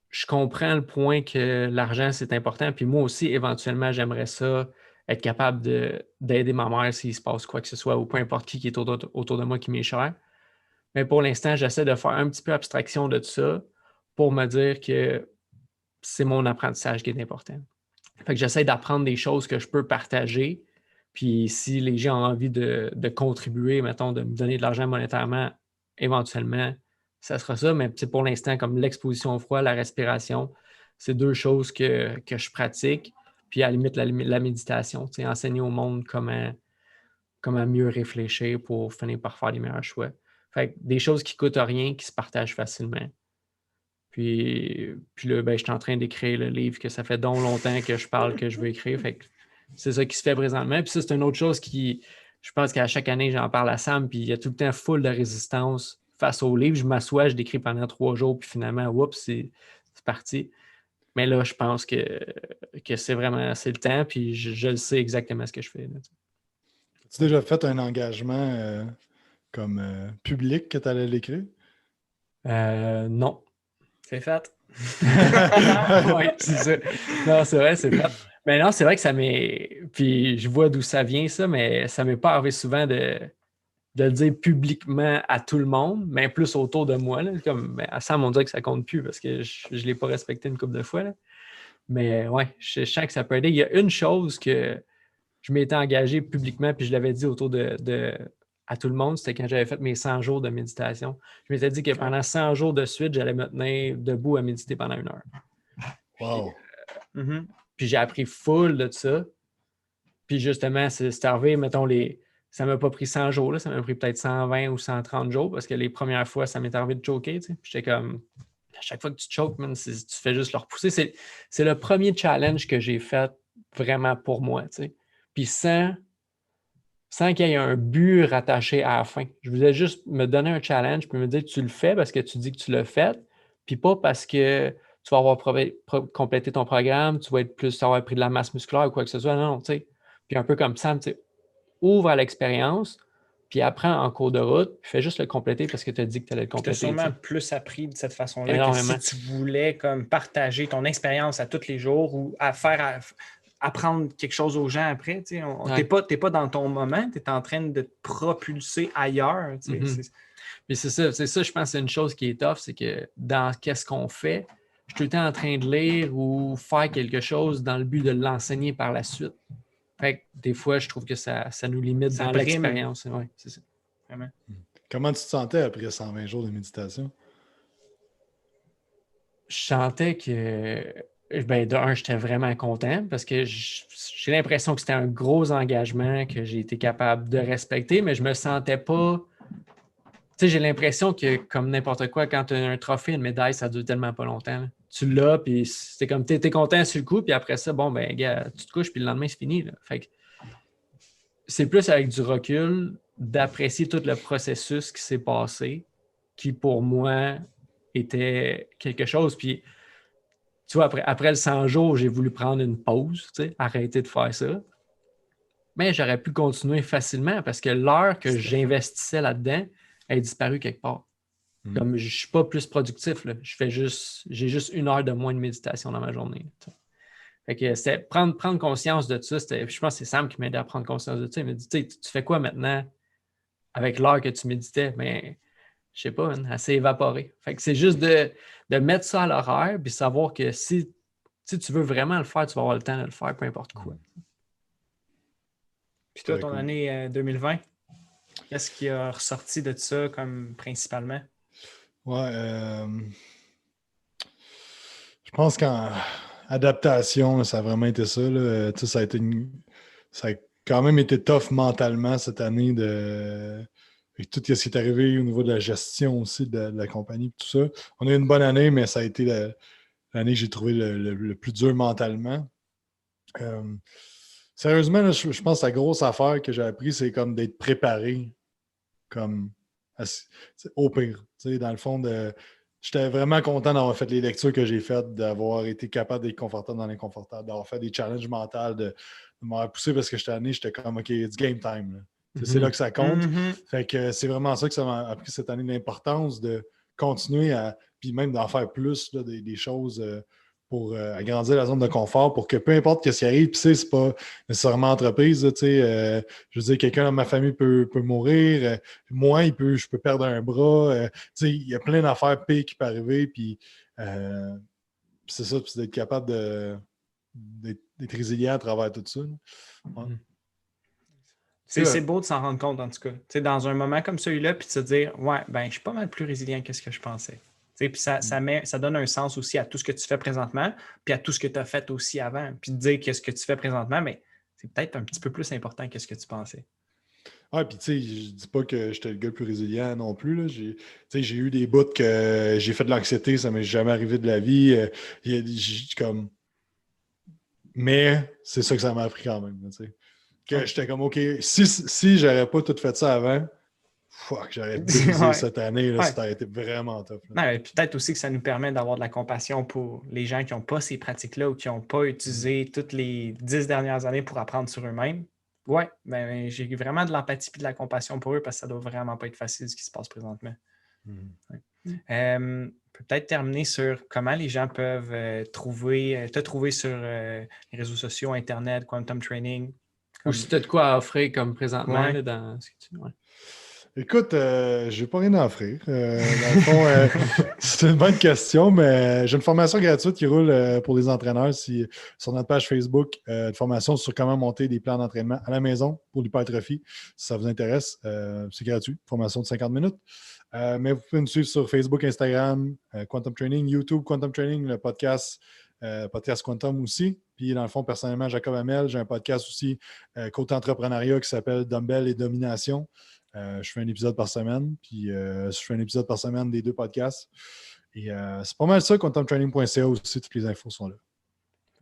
je comprends le point que l'argent, c'est important. Puis moi aussi, éventuellement, j'aimerais ça être capable d'aider ma mère s'il se passe quoi que ce soit, ou peu importe qui est autour de moi qui m'est cher. Mais pour l'instant, j'essaie de faire un petit peu abstraction de tout ça pour me dire que c'est mon apprentissage qui est important. Fait que j'essaie d'apprendre des choses que je peux partager. Puis si les gens ont envie de contribuer, mettons, de me donner de l'argent monétairement, éventuellement, ça sera ça. Mais pour l'instant, comme l'exposition au froid, la respiration, c'est deux choses que je pratique. Puis à la limite, la méditation, enseigner au monde comment mieux réfléchir pour finir par faire les meilleurs choix. Fait que des choses qui ne coûtent rien, qui se partagent facilement. Puis là, je suis en train d'écrire le livre que ça fait donc longtemps que je parle que je veux écrire. Fait que c'est ça qui se fait présentement. Puis ça, c'est une autre chose qui, je pense qu'à chaque année, j'en parle à Sam, puis il y a tout le temps full de résistance face au livre. Je m'assois, je l'écris pendant 3 jours, puis finalement, oups, c'est parti. Mais là, je pense que c'est vraiment, c'est le temps, puis je le sais exactement ce que je fais. Là. As-tu déjà fait un engagement comme public que tu allais l'écrire? Non. C'est fait. Oui, c'est ça. Non, c'est vrai, c'est fait. Mais non, c'est vrai que ça m'est. Puis je vois d'où ça vient, ça, mais ça m'est pas arrivé souvent de le dire publiquement à tout le monde, mais plus autour de moi. Là, comme à Sam, on dirait que ça compte plus parce que je ne l'ai pas respecté une couple de fois. Là. Mais ouais, je sens que ça peut aider. Il y a une chose que je m'étais engagé publiquement, puis je l'avais dit autour à tout le monde, c'était quand j'avais fait mes 100 jours de méditation. Je m'étais dit que pendant 100 jours de suite, j'allais me tenir debout à méditer pendant 1 heure. Wow! Puis j'ai appris full de ça. Puis justement, c'est arrivé, mettons, ça ne m'a pas pris 100 jours, là, ça m'a pris peut-être 120 ou 130 jours parce que les premières fois, ça m'est arrivé de choquer. Tu sais. J'étais comme, à chaque fois que tu choques, man, tu fais juste le repousser. C'est le premier challenge que j'ai fait vraiment pour moi. Tu sais. puis sans qu'il y ait un but rattaché à la fin. Je voulais juste me donner un challenge, puis me dire tu le fais parce que tu dis que tu l'as fait, puis pas parce que tu vas avoir complété ton programme, tu vas être plus avoir pris de la masse musculaire ou quoi que ce soit. Non, tu sais. Puis un peu comme Sam, tu sais, ouvre à l'expérience, puis apprends en cours de route, puis fais juste le compléter parce que tu as dit que tu allais le Tu as compléter. sûrement Tu sais. plus appris de cette façon-là que Énormément. si tu voulais comme partager ton expérience à tous les jours ou apprendre quelque chose aux gens après. Tu Ouais. n'es pas dans ton moment, tu es en train de te propulser ailleurs. Tu sais. Mhm. Mais c'est ça, je pense que c'est une chose qui est tough, c'est que dans qu'est-ce qu'on fait, je suis tout le temps en train de lire ou faire quelque chose dans le but de l'enseigner par la suite. Fait que des fois, je trouve que ça nous limite Ça dans prime. l'expérience. Ouais, c'est ça. Vraiment. Comment tu te sentais après 120 jours de méditation? Je sentais que, ben, de un, j'étais vraiment content parce que j'ai l'impression que c'était un gros engagement que j'ai été capable de respecter, mais je me sentais pas. Tu sais, j'ai l'impression que, comme n'importe quoi, quand tu as un trophée, une médaille, ça dure tellement pas longtemps. Là. Tu l'as, puis c'est comme, t'es content sur le coup, puis après ça, bon, ben, gars, tu te couches, puis le lendemain, c'est fini. Là. Fait que c'est plus avec du recul d'apprécier tout le processus qui s'est passé, qui, pour moi, était quelque chose. Puis, tu vois, après le 100 jours, j'ai voulu prendre une pause, tu sais, arrêter de faire ça. Mais j'aurais pu continuer facilement parce que l'heure que j'investissais là-dedans, elle est disparue quelque part. Comme je ne suis pas plus productif, là. J'ai juste 1 heure de moins de méditation dans ma journée. Tu sais. Fait que c'est prendre conscience de ça. Je pense que c'est Sam qui m'a aidé à prendre conscience de ça. Il m'a dit, tu fais quoi maintenant avec l'heure que tu méditais? Mais je sais pas, elle s'est évaporée. Fait que c'est juste de mettre ça à l'horaire puis savoir que si tu veux vraiment le faire, tu vas avoir le temps de le faire, peu importe quoi. Puis toi, Très ton cool. année 2020, qu'est-ce qui a ressorti de ça comme principalement? Ouais, je pense qu'en adaptation, ça a vraiment été ça. Là. Tu sais, ça a quand même été tough mentalement cette année avec tout ce qui est arrivé au niveau de la gestion aussi de la compagnie et tout ça. On a eu une bonne année, mais ça a été l'année que j'ai trouvé le plus dur mentalement. Sérieusement, là, je pense que la grosse affaire que j'ai appris, c'est comme d'être préparé comme au pire. Dans le fond, j'étais vraiment content d'avoir fait les lectures que j'ai faites, d'avoir été capable d'être confortable dans l'inconfortable, d'avoir fait des challenges mentaux, de m'avoir poussé parce que j'étais comme OK, it's game time. Là. C'est là que ça compte. Fait que c'est vraiment ça que ça m'a appris cette année, l'importance de continuer puis même d'en faire plus là, des choses pour agrandir la zone de confort, pour que peu importe ce qui arrive, puis c'est pas nécessairement entreprise, là, je veux dire, quelqu'un dans ma famille peut mourir, moi, je peux perdre un bras, il y a plein d'affaires pires qui peuvent arriver, puis c'est ça, puis d'être capable d'être résilient à travers tout ça. Ouais. C'est beau de s'en rendre compte, en tout cas. T'sais, dans un moment comme celui-là, puis de se dire, ouais, ben, je suis pas mal plus résilient que ce que je pensais. Puis ça donne un sens aussi à tout ce que tu fais présentement, puis à tout ce que tu as fait aussi avant. Puis de dire que ce que tu fais présentement, mais c'est peut-être un petit peu plus important que ce que tu pensais. Ah, puis tu sais, je dis pas que j'étais le gars le plus résilient non plus. Là. J'ai eu des bouts que j'ai fait de l'anxiété, ça m'est jamais arrivé de la vie. Comme... Mais c'est ça que ça m'a appris quand même. Que j'étais comme, OK, si j'aurais pas tout fait ça avant, j'aurais brisé cette année. Là, ça aurait été vraiment top. Ouais, peut-être aussi que ça nous permet d'avoir de la compassion pour les gens qui n'ont pas ces pratiques-là ou qui n'ont pas utilisé toutes les 10 dernières années pour apprendre sur eux-mêmes. Ouais, ben, j'ai vraiment de l'empathie et de la compassion pour eux parce que ça doit vraiment pas être facile ce qui se passe présentement. Peut-être terminer sur comment les gens peuvent te trouver sur les réseaux sociaux, Internet, Quantum Training. Ou si tu as de quoi à offrir comme présentement là, dans ce que tu... Ouais. Écoute, je n'ai pas rien à offrir. Dans le fond, c'est une bonne question, mais j'ai une formation gratuite qui roule pour les entraîneurs sur notre page Facebook. Une formation sur comment monter des plans d'entraînement à la maison pour l'hypertrophie. Si ça vous intéresse, c'est gratuit. Formation de 50 minutes. Mais vous pouvez nous suivre sur Facebook, Instagram, Quantum Training, YouTube, Quantum Training, le podcast Quantum aussi. Puis, dans le fond, personnellement, Jacob Hamel, j'ai un podcast aussi côté entrepreneuriat qui s'appelle Dumbbell et Domination. Je fais un épisode par semaine, puis je fais un épisode par semaine des 2 podcasts. Et c'est pas mal ça, quantumtraining.ca aussi, toutes les infos sont là.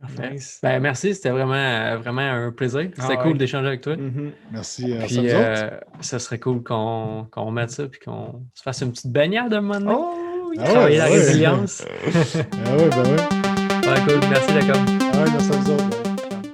Parfait. Nice. Ben, merci, c'était vraiment un plaisir. C'était Ah cool ouais. d'échanger avec toi. Mhm. Merci à Puis vous autres. ça serait cool qu'on mette ça puis qu'on se fasse une petite baignade un moment donné. Oh, Ah yeah. Travailler ouais, la ouais. résilience. Ah ouais, ben ouais. Ouais, cool. Merci, Jacob. Ah ouais, merci à vous autres. Ouais.